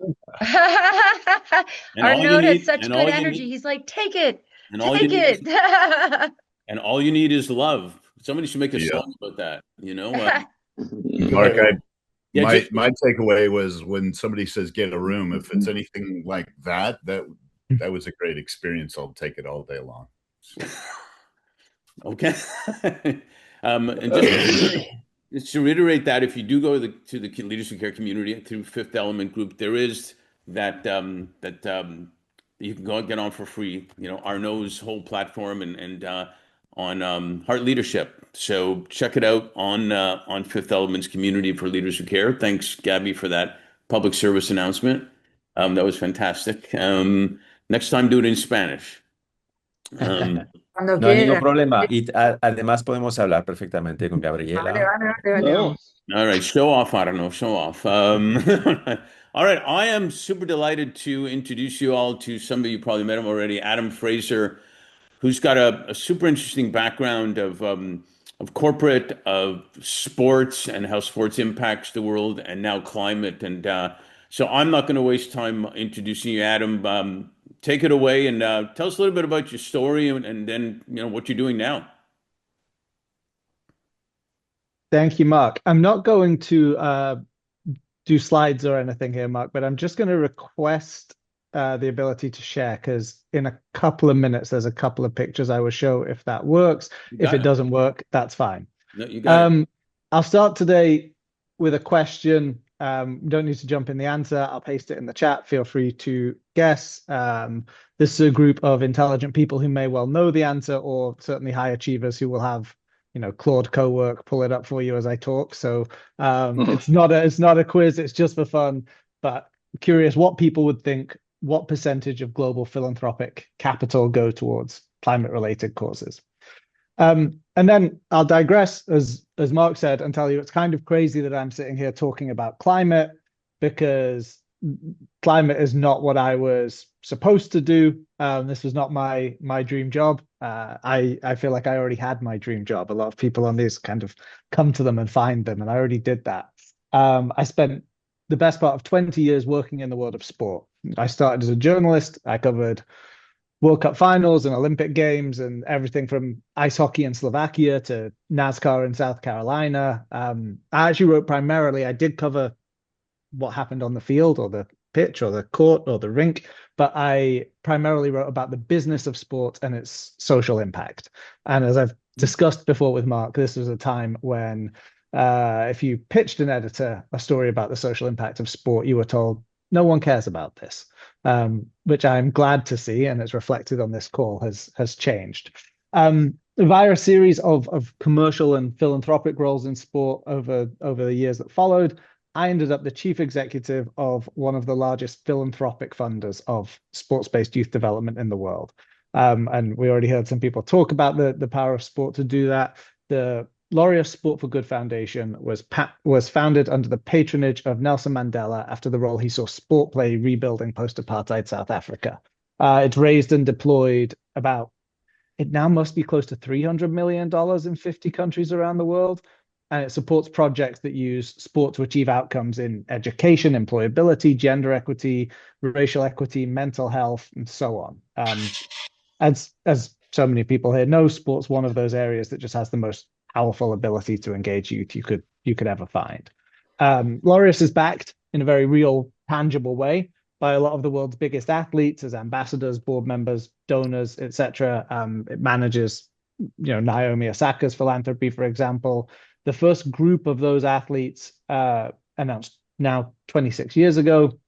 all you note has need, such and good all you energy. need, He's like, take it, and all you take need is, it. and all you need is love. Somebody should make a song about that, Mark, Yeah, my takeaway was when somebody says get a room, if it's anything like that was a great experience. I'll take it all day long. Okay. And just to reiterate that if you do go to the leadership care community through Fifth Element Group, there is that you can go and get on for free. Arnaud's whole platform and on Heart Leadership. So check it out on Fifth Element's community for leadership care. Thanks, Gabby, for that public service announcement. That was fantastic. Next time, do it in Spanish. No hay ningún problema. Y además podemos hablar perfectamente con Gabriela. Oh. All right, show off, Arno, show off. All right, I am super delighted to introduce you all to somebody you probably met him already, Adam Fraser, who's got a super interesting background of corporate, of sports, and how sports impacts the world, and now climate. And so I'm not going to waste time introducing you, Adam. Take it away and tell us a little bit about your story and then what you're doing now. Thank you, Mark. I'm not going to do slides or anything here, Mark, but I'm just going to request the ability to share because in a couple of minutes, there's a couple of pictures I will show if that works. If it doesn't work, that's fine. No, you got it. I'll start today with a question Don't need to jump in the answer. I'll paste it in the chat. Feel free to guess. This is a group of intelligent people who may well know the answer, or certainly high achievers who will have, Claude co-work pull it up for you as I talk. So it's not a quiz. It's just for fun. But curious what people would think. What percentage of global philanthropic capital go towards climate-related causes? And then I'll digress, as Mark said, and tell you it's kind of crazy that I'm sitting here talking about climate, because climate is not what I was supposed to do. This was not my dream job. I feel like I already had my dream job. A lot of people on these kind of come to them and find them, and I already did that. I spent the best part of 20 years working in the world of sport. I started as a journalist. I covered World Cup finals and Olympic Games and everything from ice hockey in Slovakia to NASCAR in South Carolina. I actually wrote primarily, I did cover what happened on the field or the pitch or the court or the rink, but I primarily wrote about the business of sport and its social impact. And as I've discussed before with Mark, this was a time when if you pitched an editor a story about the social impact of sport, you were told, no one cares about this, which I'm glad to see, and it's reflected on this call, has changed. Via a series of commercial and philanthropic roles in sport over the years that followed, I ended up the chief executive of one of the largest philanthropic funders of sports-based youth development in the world. And we already heard some people talk about the power of sport to do that. The Laureus Sport for Good Foundation was founded under the patronage of Nelson Mandela after the role he saw sport play rebuilding post-apartheid South Africa. It's raised and deployed it now must be close to $300 million in 50 countries around the world. And it supports projects that use sport to achieve outcomes in education, employability, gender equity, racial equity, mental health, and so on. As so many people here know, sport's one of those areas that just has the most powerful ability to engage youth you could ever find. Laureus is backed in a very real, tangible way by a lot of the world's biggest athletes as ambassadors, board members, donors, etc. It manages, Naomi Osaka's philanthropy, for example. The first group of those athletes announced now 26 years ago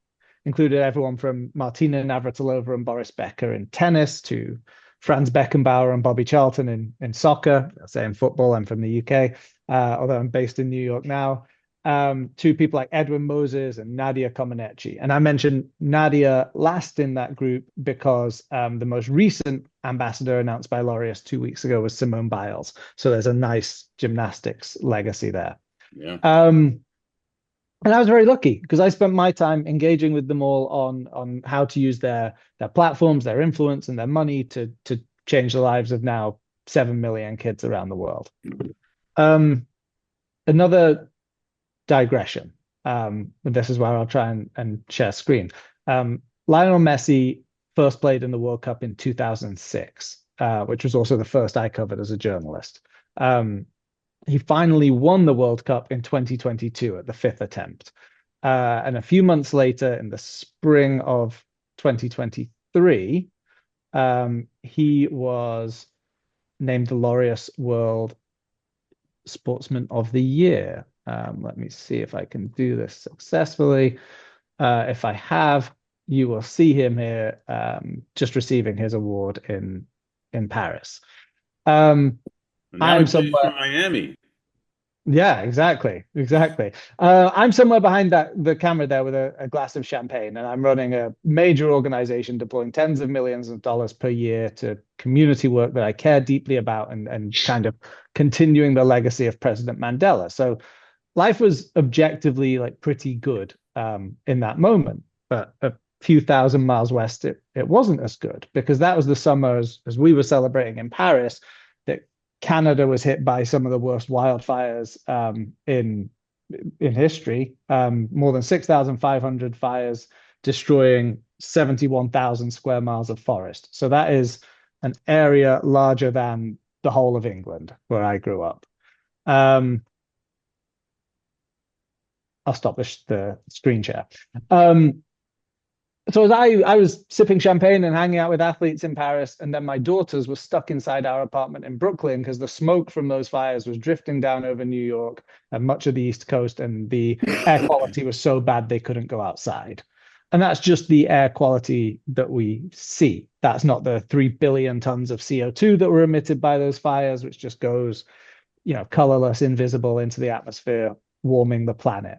included everyone from Martina Navratilova and Boris Becker in tennis to Franz Beckenbauer and Bobby Charlton in soccer. I say in football, I'm from the UK, although I'm based in New York now. To people like Edwin Moses and Nadia Comaneci. And I mentioned Nadia last in that group because the most recent ambassador announced by Laureus 2 weeks ago was Simone Biles. So there's a nice gymnastics legacy there. Yeah. And I was very lucky because I spent my time engaging with them all on how to use their platforms, their influence, and their money to change the lives of now 7 million kids around the world. Another digression. This is where I'll try and share screen. Lionel Messi first played in the World Cup in 2006, which was also the first I covered as a journalist. He finally won the World Cup in 2022 at the 5th attempt. And a few months later, in the spring of 2023, he was named the Laureus World Sportsman of the Year. Let me see if I can do this successfully. If I have, you will see him here just receiving his award in Paris. Now he's from Miami. Yeah, exactly. I'm somewhere behind the camera there with a glass of champagne, and I'm running a major organization deploying tens of millions of dollars per year to community work that I care deeply about and kind of continuing the legacy of President Mandela. So life was objectively pretty good in that moment, but a few thousand miles west, it wasn't as good because that was the summer as we were celebrating in Paris that Canada was hit by some of the worst wildfires in history. More than 6,500 fires destroying 71,000 square miles of forest. So that is an area larger than the whole of England where I grew up. I'll stop the screen share. So as I was sipping champagne and hanging out with athletes in Paris, and then my daughters were stuck inside our apartment in Brooklyn because the smoke from those fires was drifting down over New York and much of the East Coast, and the air quality was so bad they couldn't go outside. And that's just the air quality that we see. That's not the 3 billion tons of CO2 that were emitted by those fires, which just goes, colorless, invisible into the atmosphere, warming the planet.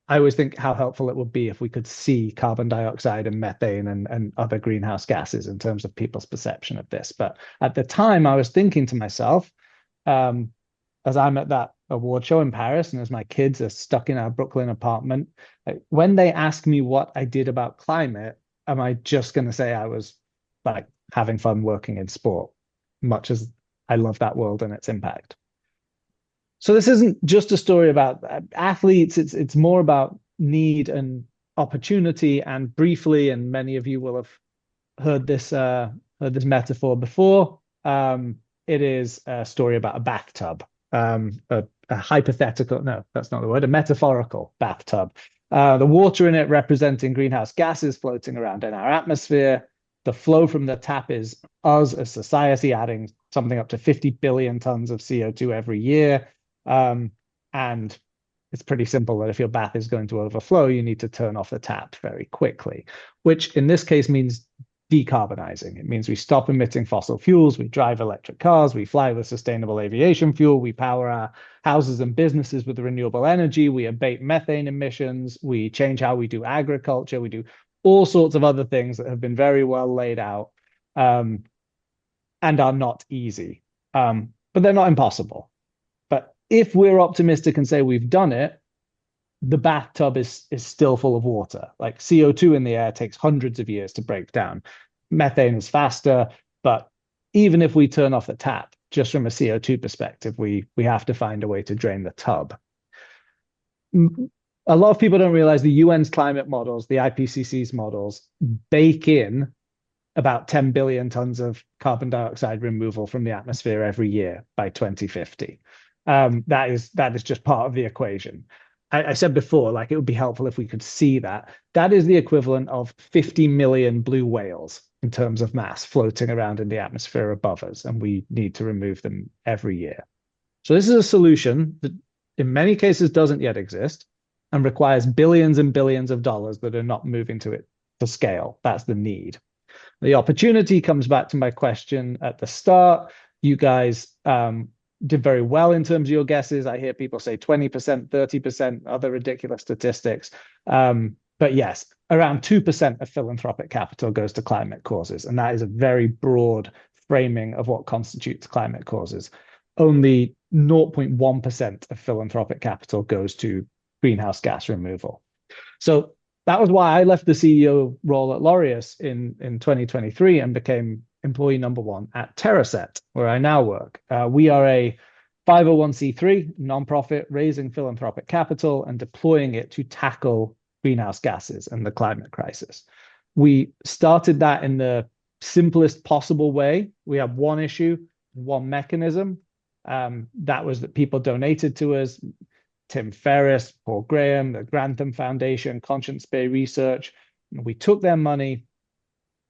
I always think how helpful it would be if we could see carbon dioxide and methane and other greenhouse gases in terms of people's perception of this. But at the time, I was thinking to myself, as I'm at that award show in Paris and as my kids are stuck in our Brooklyn apartment, like, when they ask me what I did about climate, am I just going to say I was like having fun working in sport, much as I love that world and its impact? So this isn't just a story about athletes. It's more about need and opportunity. And briefly, and many of you will have heard this metaphor before. It is a story about a bathtub, a hypothetical. No, that's not the word. A metaphorical bathtub. The water in it representing greenhouse gases floating around in our atmosphere. The flow from the tap is us as society adding something up to 50 billion tons of CO2 every year. And it's pretty simple that if your bath is going to overflow, you need to turn off the tap very quickly, which in this case means decarbonizing. It means we stop emitting fossil fuels, we drive electric cars, we fly with sustainable aviation fuel, we power our houses and businesses with renewable energy, we abate methane emissions, we change how we do agriculture, we do all sorts of other things that have been very well laid out, and are not easy, but they're not impossible. But if we're optimistic and say we've done it, the bathtub is still full of water. Like CO2 in the air takes hundreds of years to break down. Methane is faster, but even if we turn off the tap, just from a CO2 perspective, we have to find a way to drain the tub. A lot of people don't realize the UN's climate models, the IPCC's models, bake in about 10 billion tons of carbon dioxide removal from the atmosphere every year by 2050. That is just part of the equation. I said before, like, it would be helpful if we could see that. That is the equivalent of 50 million blue whales in terms of mass floating around in the atmosphere above us, and we need to remove them every year. So this is a solution that in many cases doesn't yet exist and requires billions and billions of dollars that are not moving to it to scale. That's the need. The opportunity comes back to my question at the start. You guys did very well in terms of your guesses. I hear people say 20%, 30%, other ridiculous statistics. But yes, around 2% of philanthropic capital goes to climate causes. And that is a very broad framing of what constitutes climate causes. Only 0.1% of philanthropic capital goes to greenhouse gas removal. So that was why I left the CEO role at Laureus in 2023 and became employee number one at Terraset, where I now work. We are a 501c3 nonprofit raising philanthropic capital and deploying it to tackle greenhouse gases and the climate crisis. We started that in the simplest possible way. We have one issue, one mechanism. That was that people donated to us. Tim Ferriss, Paul Graham, the Grantham Foundation, Conscience Bay Research. We took their money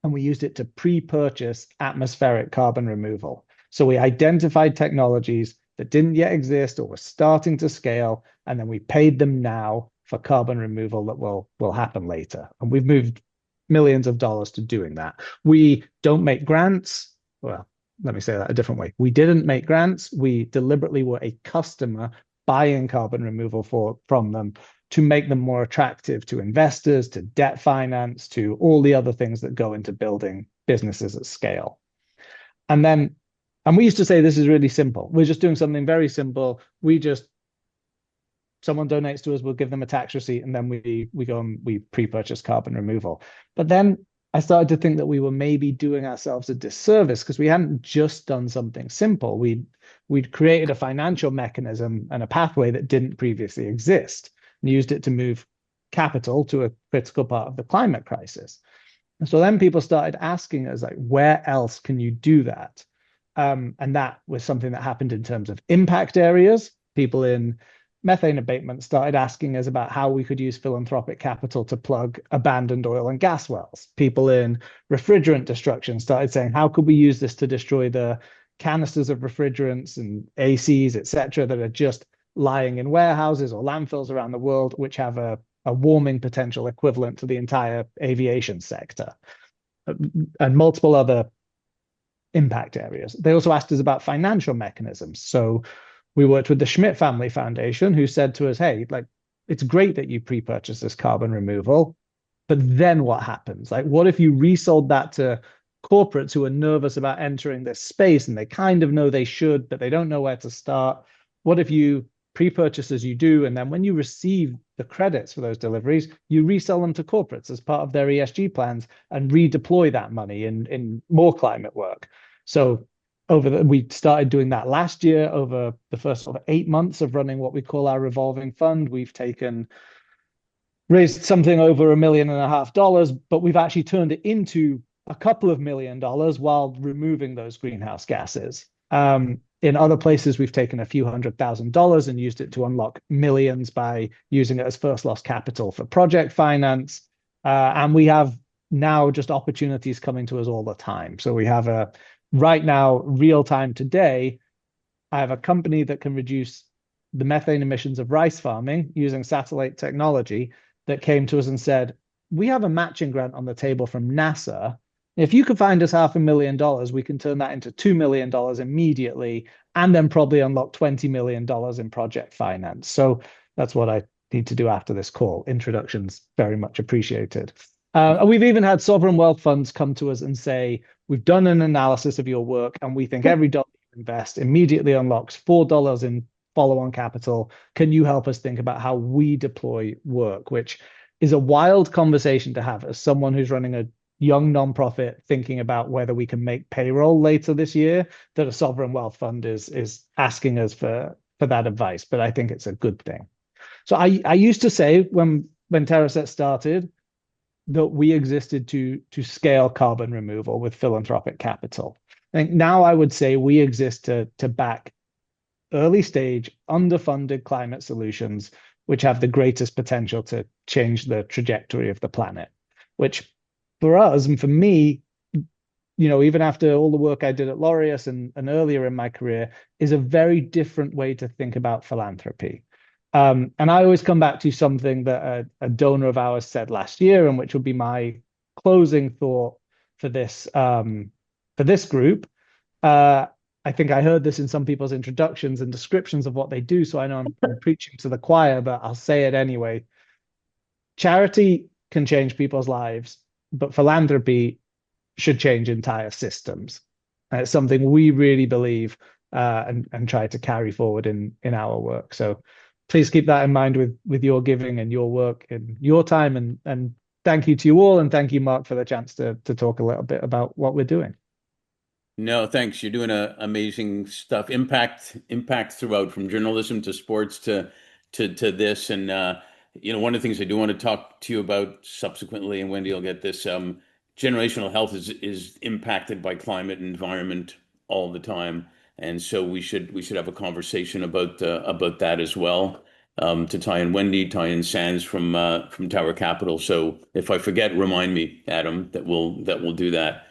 and we used it to pre-purchase atmospheric carbon removal. So we identified technologies that didn't yet exist or were starting to scale, and then we paid them now for carbon removal that will happen later. And we've moved millions of dollars to doing that. We don't make grants. Well, let me say that a different way. We didn't make grants. We deliberately were a customer buying carbon removal from them to make them more attractive to investors, to debt finance, to all the other things that go into building businesses at scale. And we used to say this is really simple. We're just doing something very simple. Someone donates to us, we'll give them a tax receipt, and then we go and we pre-purchase carbon removal. But then I started to think that we were maybe doing ourselves a disservice because we hadn't just done something simple. We'd created a financial mechanism and a pathway that didn't previously exist, and used it to move capital to a critical part of the climate crisis. And so then people started asking us, like, where else can you do that? And that was something that happened in terms of impact areas, people in methane abatement started asking us about how we could use philanthropic capital to plug abandoned oil and gas wells. People in refrigerant destruction started saying, how could we use this to destroy the canisters of refrigerants and ACs, etc., that are just lying in warehouses or landfills around the world, which have a warming potential equivalent to the entire aviation sector, and multiple other impact areas. They also asked us about financial mechanisms. So we worked with the Schmidt Family Foundation, who said to us, hey, like, it's great that you pre-purchase this carbon removal, but then what happens? Like, what if you resold that to corporates who are nervous about entering this space and they kind of know they should, but they don't know where to start? What if you pre-purchase as you do, and then when you receive the credits for those deliveries, you resell them to corporates as part of their ESG plans and redeploy that money in more climate work? So we started doing that last year. Over the first sort of 8 months of running what we call our revolving fund, we've raised something over $1.5 million, but we've actually turned it into a couple of $1 million while removing those greenhouse gases. In other places, we've taken a few $100,000 and used it to unlock millions by using it as first loss capital for project finance. And we have now just opportunities coming to us all the time. So we have right now, real time today, I have a company that can reduce the methane emissions of rice farming using satellite technology that came to us and said, we have a matching grant on the table from NASA. If you could find us $500,000, we can turn that into $2 million immediately, and then probably unlock $20 million in project finance. So that's what I need to do after this call. Introductions very much appreciated. And we've even had sovereign wealth funds come to us and say, we've done an analysis of your work, and we think every dollar you invest immediately unlocks $4 in follow-on capital. Can you help us think about how we deploy work? Which is a wild conversation to have as someone who's running a young nonprofit thinking about whether we can make payroll later this year, that a sovereign wealth fund is asking us for that advice. But I think it's a good thing. So I used to say when Terraset started that we existed to scale carbon removal with philanthropic capital. I think now I would say we exist to back early stage underfunded climate solutions which have the greatest potential to change the trajectory of the planet, which for us and for me, even after all the work I did at Laureus and earlier in my career, is a very different way to think about philanthropy. And I always come back to something that a donor of ours said last year, and which would be my closing thought for this group. I think I heard this in some people's introductions and descriptions of what they do, so I know I'm preaching to the choir, but I'll say it anyway. Charity can change people's lives, but philanthropy should change entire systems. And it's something we really believe and try to carry forward in our work. So please keep that in mind with your giving and your work and your time. And thank you to you all, and thank you, Mark, for the chance to talk a little bit about what we're doing. No, thanks. You're doing amazing stuff. Impact throughout, from journalism to sports to this. And one of the things I do want to talk to you about subsequently, and Wendy will get this. Generational health is impacted by climate and environment all the time, and so we should have a conversation about that as well. To tie in Wendy, tie in Sands from Tower Capital. So if I forget, remind me, Adam, that we'll do that.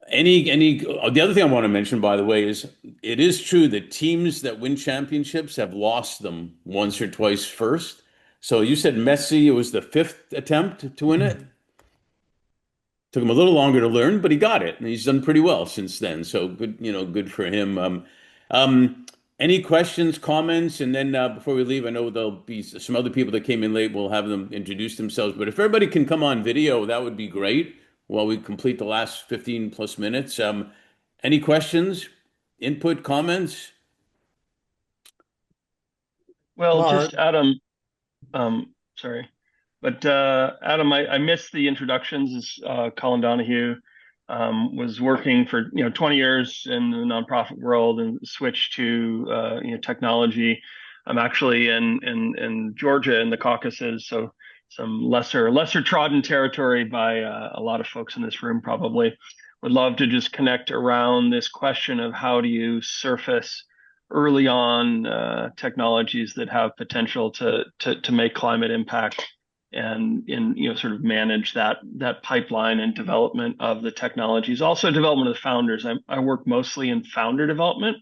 The other thing I want to mention, by the way, is it is true that teams that win championships have lost them once or twice first. So you said Messi, it was the fifth attempt to win it. Took him a little longer to learn, but he got it, and he's done pretty well since then. So good, good for him. Any questions, comments? And then before we leave, I know there'll be some other people that came in late. We'll have them introduce themselves. But if everybody can come on video, that would be great while we complete the last 15 plus minutes. Any questions, input, comments? Well, Mark. just Adam, sorry. But Adam, I missed the introductions. Colin Donahue was working for 20 years in the nonprofit world and switched to technology. I'm actually in Georgia in the Caucasus, so some lesser trodden territory by a lot of folks in this room probably. Would love to just connect around this question of how do you surface early on technologies that have potential to make climate impact and sort of manage that pipeline and development of the technologies. Also development of the founders. I work mostly in founder development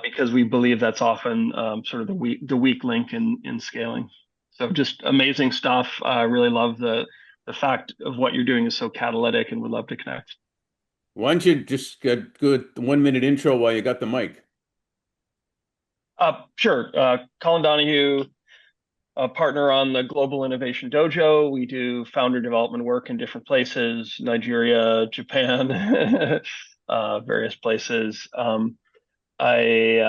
because we believe that's often sort of the weak link in scaling. So just amazing stuff. I really love the fact of what you're doing is so catalytic, and would love to connect. Why don't you just get good 1 minute intro while you got the mic? Sure. Colin Donahue, a partner on the Global Innovation Dojo. We do founder development work in different places, Nigeria, Japan, various places. I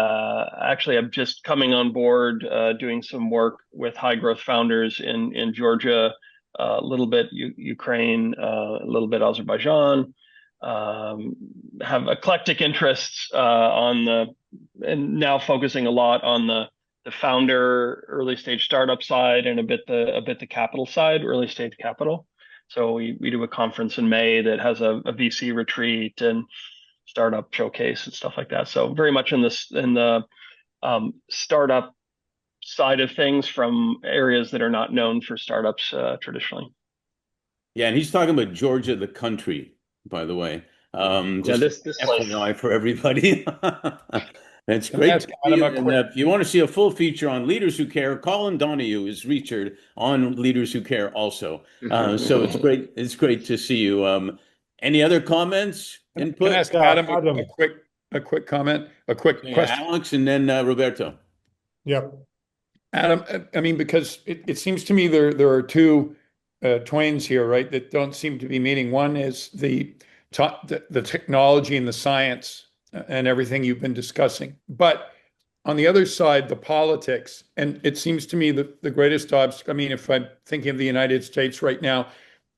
actually am just coming on board, doing some work with high growth founders in Georgia, a little bit Ukraine, a little bit Azerbaijan. Have eclectic interests and now focusing a lot on the founder early stage startup side and a bit the capital side, early stage capital. So we do a conference in May that has a VC retreat and startup showcase and stuff like that. So very much in the startup side of things from areas that are not known for startups traditionally. Yeah, and he's talking about Georgia, the country, by the way. Just FYI for everybody. It's great to see you. And if you want to see a full feature on Leaders Who Care, Colin Donahue is featured on Leaders Who Care also. So it's great. It's great to see you. Any other comments? Input? Can I ask Adam a quick comment, a quick question? Alex, and then Roberto. Yep. Adam, I mean, because it seems to me there are two twains here, right, that don't seem to be meeting. One is the technology and the science and everything you've been discussing. But on the other side, the politics, and it seems to me that the greatest obstacle, I mean, if I'm thinking of the United States right now,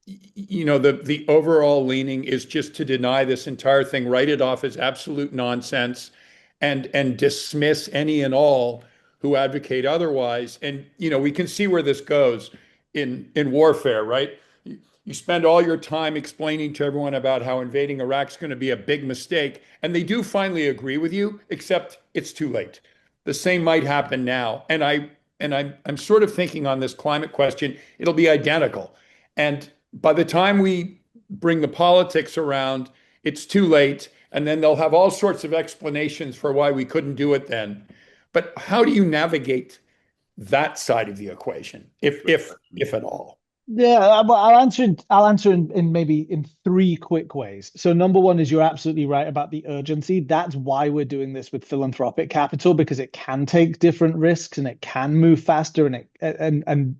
the overall leaning is just to deny this entire thing, write it off as absolute nonsense, and dismiss any and all who advocate otherwise. And we can see where this goes in warfare, right? You spend all your time explaining to everyone about how invading Iraq's going to be a big mistake, and they do finally agree with you, except it's too late. The same might happen now, and I'm sort of thinking on this climate question, it'll be identical. And by the time we bring the politics around, it's too late, and then they'll have all sorts of explanations for why we couldn't do it then. But how do you navigate that side of the equation, if at all? Yeah, well, I'll answer in maybe in three quick ways. So number one is you're absolutely right about the urgency. That's why we're doing this with philanthropic capital, because it can take different risks and it can move faster, and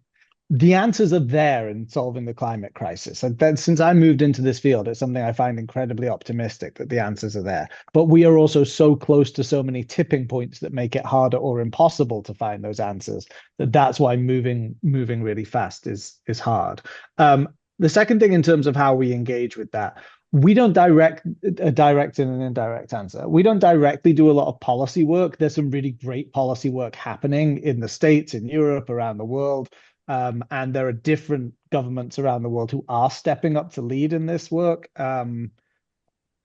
the answers are there in solving the climate crisis. And then, since I moved into this field, it's something I find incredibly optimistic that the answers are there. But we are also so close to so many tipping points that make it harder or impossible to find those answers, that's why moving really fast is hard. The second thing, in terms of how we engage with that, we don't direct and an indirect answer. We don't directly do a lot of policy work. There's some really great policy work happening in the States, in Europe, around the world. And there are different governments around the world who are stepping up to lead in this work in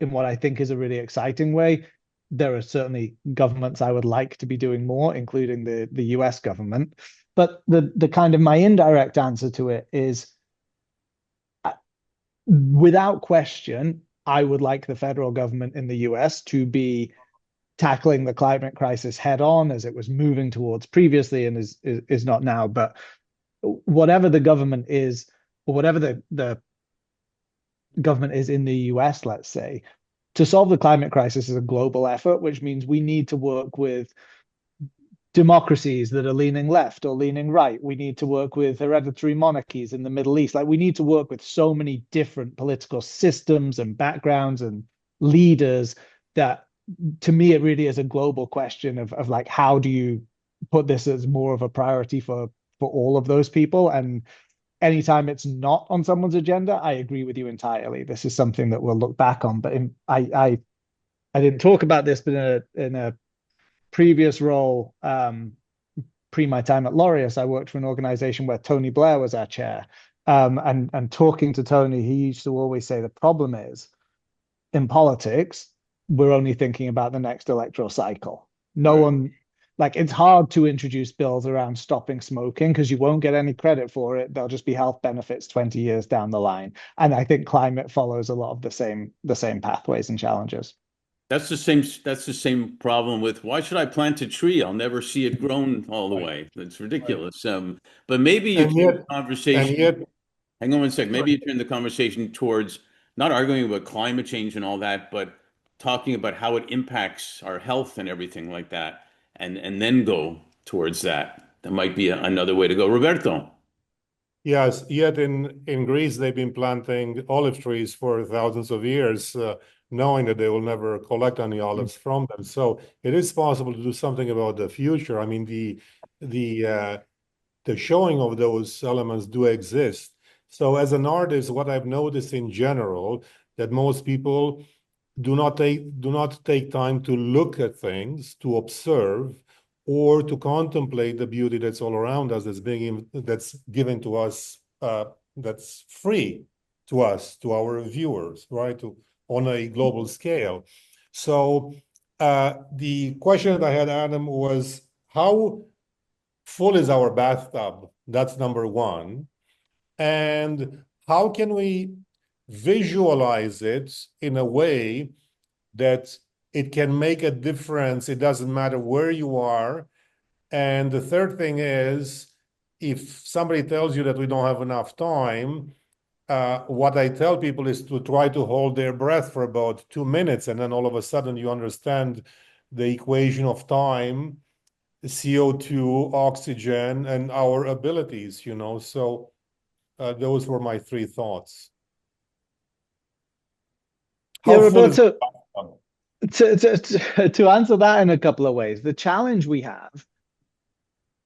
what I think is a really exciting way. There are certainly governments I would like to be doing more, including the US government. But the kind of my indirect answer to it is, without question, I would like the federal government in the US to be tackling the climate crisis head on, as it was moving towards previously and is not now. But whatever the government is, or whatever the government is in the US, let's say, to solve the climate crisis is a global effort, which means we need to work with democracies that are leaning left or leaning right. We need to work with hereditary monarchies in the Middle East. Like, we need to work with so many different political systems and backgrounds and leaders that, to me, it really is a global question of like, how do you put this as more of a priority for all of those people? And anytime it's not on someone's agenda, I agree with you entirely. This is something that we'll look back on. But I didn't talk about this, but in a previous role, pre my time at Laureus, I worked for an organization where Tony Blair was our chair. And talking to Tony, he used to always say the problem is, in politics, we're only thinking about the next electoral cycle. No one, like, it's hard to introduce bills around stopping smoking because you won't get any credit for it. There'll just be health benefits 20 years down the line. And I think climate follows a lot of the same pathways and challenges. That's the same problem with why should I plant a tree? I'll never see it grown all the way. That's ridiculous. But maybe you And turn yet, the conversation. Hang on one sec. Maybe you turn the conversation towards not arguing about climate change and all that, but talking about how it impacts our health and everything like that, and then go towards that. That might be another way to go. Roberto. Yes, yet in Greece, they've been planting olive trees for thousands of years, knowing that they will never collect any olives from them. So it is possible to do something about the future. I mean, the showing of those elements do exist. So as an artist, what I've noticed in general, that most people do not take time to look at things, to observe, or to contemplate the beauty that's all around us, that's given to us, that's free to us, to our viewers, right? On a global scale. So the question that I had, Adam, was how full is our bathtub? That's number one. And how can we visualize it in a way that it can make a difference? It doesn't matter where you are. And the third thing is, if somebody tells you that we don't have enough time, what I tell people is to try to hold their breath for about 2 minutes, and then all of a sudden you understand the equation of time, CO2, oxygen, and our abilities, you know. So those were my three thoughts. Yeah, Roberto, to answer that in a couple of ways, the challenge we have,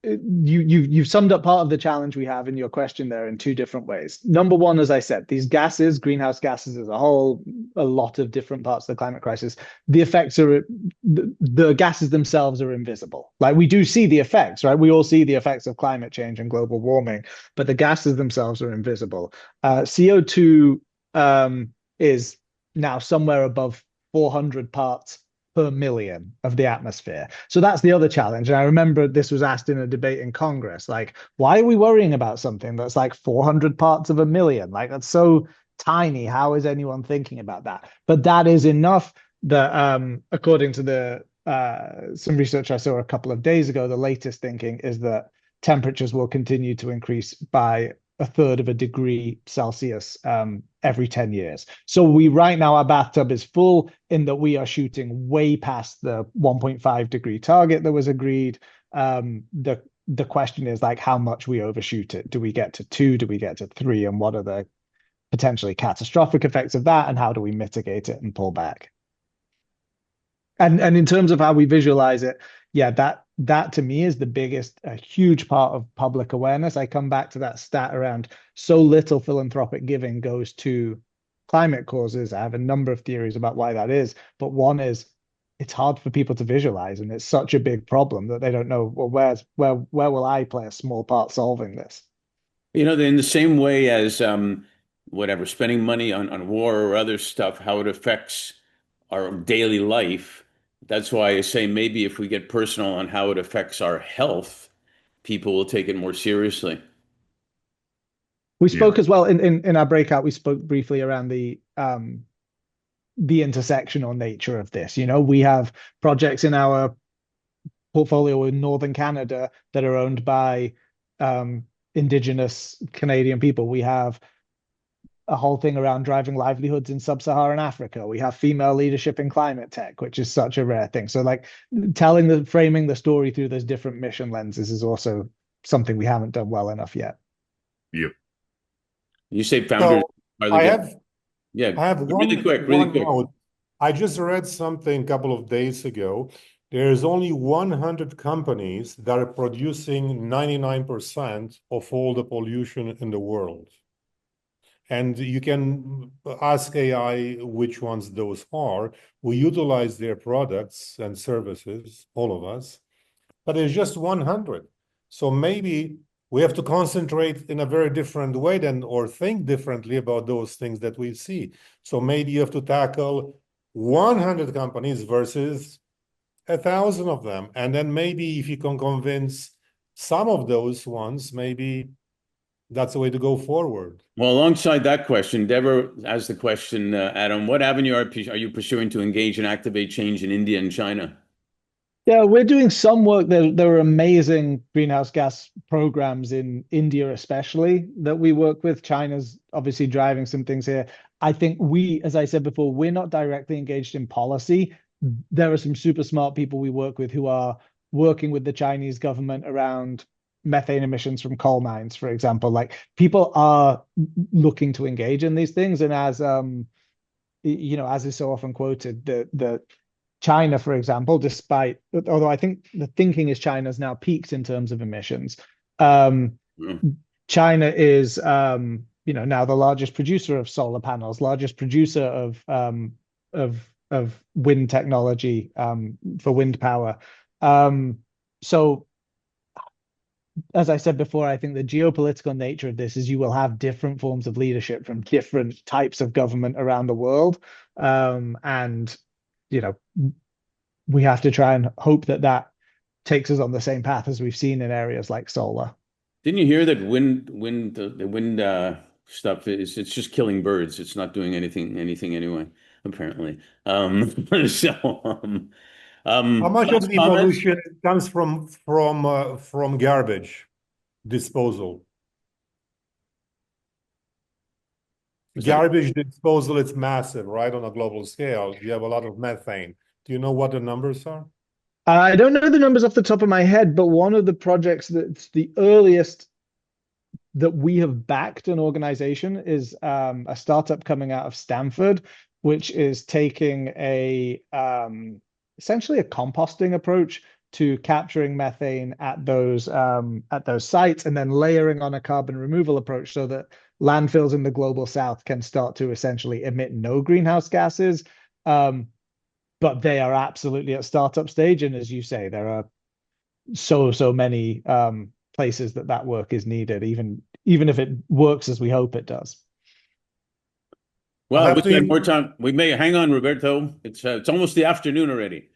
you've summed up part of the challenge we have in your question there in two different ways. Number one, as I said, these gases, greenhouse gases as a whole, a lot of different parts of the climate crisis, the effects are, the gases themselves are invisible. Like, we do see the effects, right? We all see the effects of climate change and global warming, but the gases themselves are invisible. CO2 is now somewhere above 400 parts per million of the atmosphere. So that's the other challenge. And I remember this was asked in a debate in Congress, like, why are we worrying about something that's like 400 parts of a million? Like, that's so tiny. How is anyone thinking about that? But that is enough that, according to the some research I saw a couple of days ago, the latest thinking is that temperatures will continue to increase by a third of a degree Celsius every 10 years. So right now, our bathtub is full in that we are shooting way past the 1.5 degree target that was agreed. The question is, like, how much we overshoot it. Do we get to 2? Do we get to 3? And what are the potentially catastrophic effects of that? And how do we mitigate it and pull back? And in terms of how we visualize it, yeah, that to me is the biggest, a huge part of public awareness. I come back to that stat around so little philanthropic giving goes to climate causes. I have a number of theories about why that is, but one is it's hard for people to visualize, and it's such a big problem that they don't know, well, where will I play a small part solving this? You know, in the same way as whatever, spending money on war or other stuff, how it affects our daily life. That's why I say maybe if we get personal on how it affects our health, people will take it more seriously. We spoke as well in our breakout, we spoke briefly around the intersectional nature of this. You know, we have projects in our portfolio in northern Canada that are owned by indigenous Canadian people. We have a whole thing around driving livelihoods in sub-Saharan Africa. We have female leadership in climate tech, which is such a rare thing. So, like, framing the story through those different mission lenses is also something we haven't done well enough yet. Yep. You say founders are the I have really quick. Note. I just read something a couple of days ago. There's only 100 companies that are producing 99% of all the pollution in the world. And you can ask AI which ones those are. We utilize their products and services, all of us, but it's just 100. So maybe we have to concentrate in a very different way or think differently about those things that we see. So maybe you have to tackle 100 companies versus 1,000 of them. And then maybe if you can convince some of those ones, maybe that's the way to go forward. Well, alongside that question, Deborah asked the question, Adam, what avenue are you pursuing to engage and activate change in India and China? Yeah, we're doing some work. There are amazing greenhouse gas programs in India, especially that we work with. China's obviously driving some things here. I think as I said before, we're not directly engaged in policy. There are some super smart people we work with who are working with the Chinese government around methane emissions from coal mines, for example. Like people are looking to engage in these things, and as as is so often quoted, the China, for example, although I think the thinking is China's now peaked in terms of emissions. China is, now the largest producer of solar panels, largest producer of wind technology for wind power. So, as I said before, I think the geopolitical nature of this is you will have different forms of leadership from different types of government around the world, and we have to try and hope that takes us on the same path as we've seen in areas like solar. Didn't you hear that the wind stuff it's just killing birds. It's not doing anything anyway, apparently. How much of Last the comments? pollution comes from garbage disposal? Garbage disposal, it's massive, right? On a global scale. You have a lot of methane. Do you know what the numbers are? I don't know the numbers off the top of my head, but one of the projects that's the earliest that we have backed an organization is a startup coming out of Stanford, which is taking essentially a composting approach to capturing methane at those sites, and then layering on a carbon removal approach so that landfills in the global south can start to essentially emit no greenhouse gases. But they are absolutely at startup stage, and as you say, there are so many places that work is needed, even if it works as we hope it does. Well, we spend more time. We may hang on, Roberto. It's almost the afternoon already.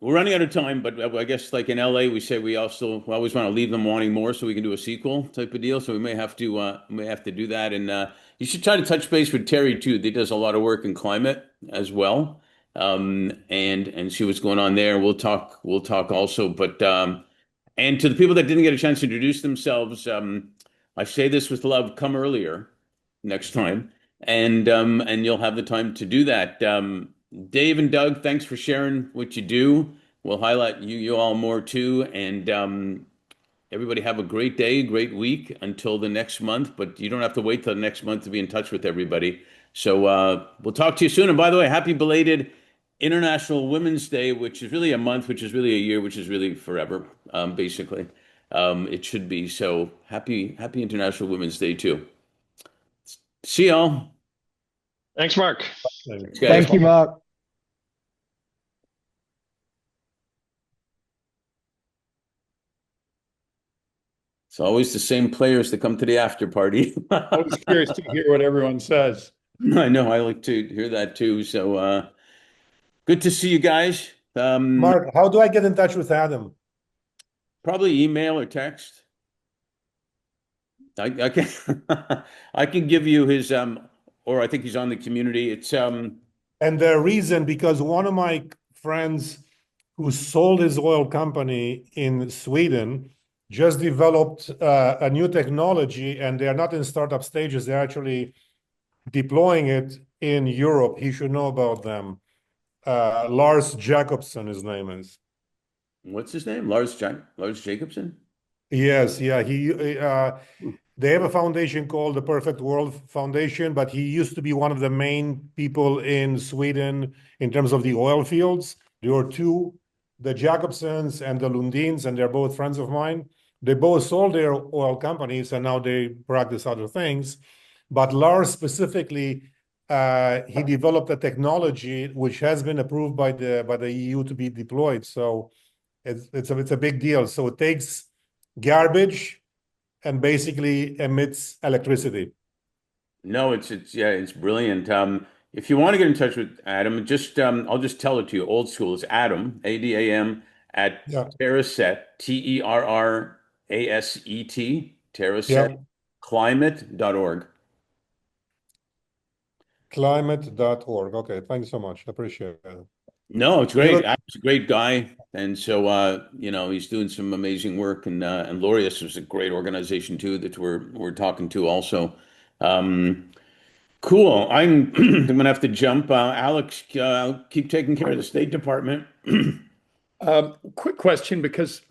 We're running out of time, but I guess like in LA, we say we always want to leave them wanting more, so we can do a sequel type of deal. So we may have to do that, and you should try to touch base with Terry too. He does a lot of work in climate as well, and see what's going on there. We'll talk also, but and to the people that didn't get a chance to introduce themselves, I say this with love. Come earlier next time, and you'll have the time to do that. Dave and Doug, thanks for sharing what you do. We'll highlight you all more too, and everybody have a great day, great week until the next month. But you don't have to wait till the next month to be in touch with everybody. So we'll talk to you soon. And by the way, happy belated International Women's Day, which is really a month, which is really a year, which is really forever, basically. It should be. So happy International Women's Day too. See y'all. Thanks, Mark. Thank you, Mark. It's always the same players that come to the after party. I was curious to hear what everyone says. I know. I like to hear that too. So good to see you guys. Mark, how do I get in touch with Adam? Probably email or text. I can I can give you his or I think he's on the community. It's And the reason, because one of my friends who sold his oil company in Sweden just developed a new technology, and they are not in startup stages. They're actually deploying it in Europe. He should know about them. Lars Jacobson, his name is. What's his name? Lars Jacobson? Yes, yeah. They have a foundation called the Perfect World Foundation, but he used to be one of the main people in Sweden in terms of the oil fields. There were two, the Jacobsons and the Lundins, and they're both friends of mine. They both sold their oil companies, and now they practice other things. But Lars specifically, he developed a technology which has been approved by the EU to be deployed. So it's a big deal. So it takes garbage and basically emits electricity. No, it's brilliant. if you want to get in touch with Adam, just I'll just tell it to you. Old school. It's Adam, Adam, at Yeah. Terraset, Terraset, Yeah. climate.org. Climate.org. Okay, thank you so much. I appreciate it. No, it's You great. look- Adam's a great guy, and so he's doing some amazing work, and Laureus is a great organization too that we're talking to also. Cool. I'm I'm gonna have to jump. Alex, keep taking care of the State Department. Quick question, because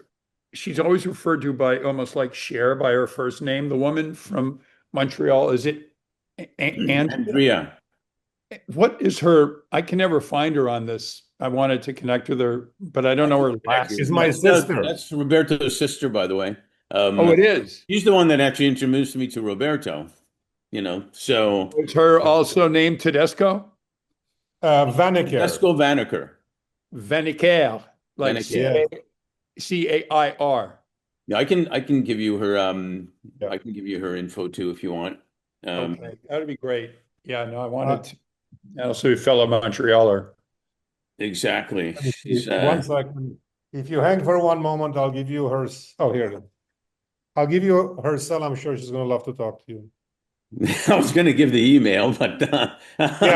she's always referred to by almost like Cher by her first name. The woman from Montreal, is it Andrea? Andrea. What is her? I can never find her on this. I wanted to connect with her, but I don't know her last She's name. my sister. That's Roberto's sister, by the way. Oh, it is. She's the one that actually introduced me to Roberto. So Is her also named Tedesco? Vanaker. Esco Vanaker. Vanicair, like Vanaker. Cair. Yeah, I can give you her I can give you her info too if you want. Okay, that'd be great. Yeah, no, I wanted to. And also a fellow Montrealer. Exactly. One second. If you hang for one moment, I'll give you her. Oh, here it is. I'll give you her cell. I'm sure she's going to love to talk to you. I was going to give the email, but Yeah,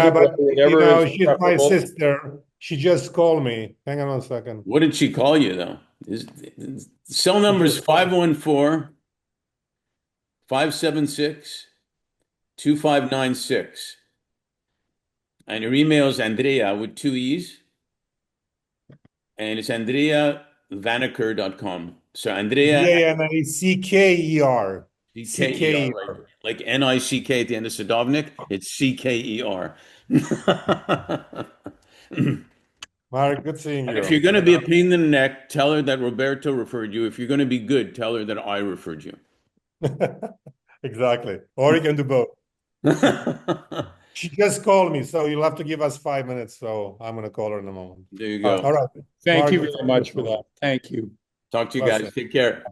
but whatever is she's my preferable. sister. She just called me. Hang on a second. What did she call you though? Cell number is 514-576-2596. And her email is Andrea with two E's. And it's andreavanaker.com. So Andrea Vanacker. C-K-E-R, like N-I-C-K at the end of Sadovnik. It's C-K-E-R. Mark, good seeing And you. if you're going to be a pain in the neck, tell her that Roberto referred you. If you're going to be good, tell her that I referred you. Exactly. Or you can do both. She just called me, so you'll have to give us 5 minutes. So I'm going to call her in a moment. There you go. All right. Thank Mark, you good very seeing much you. for that. Thank you. Talk to you Bless guys. you. Take care.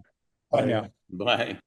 Bye now. Bye.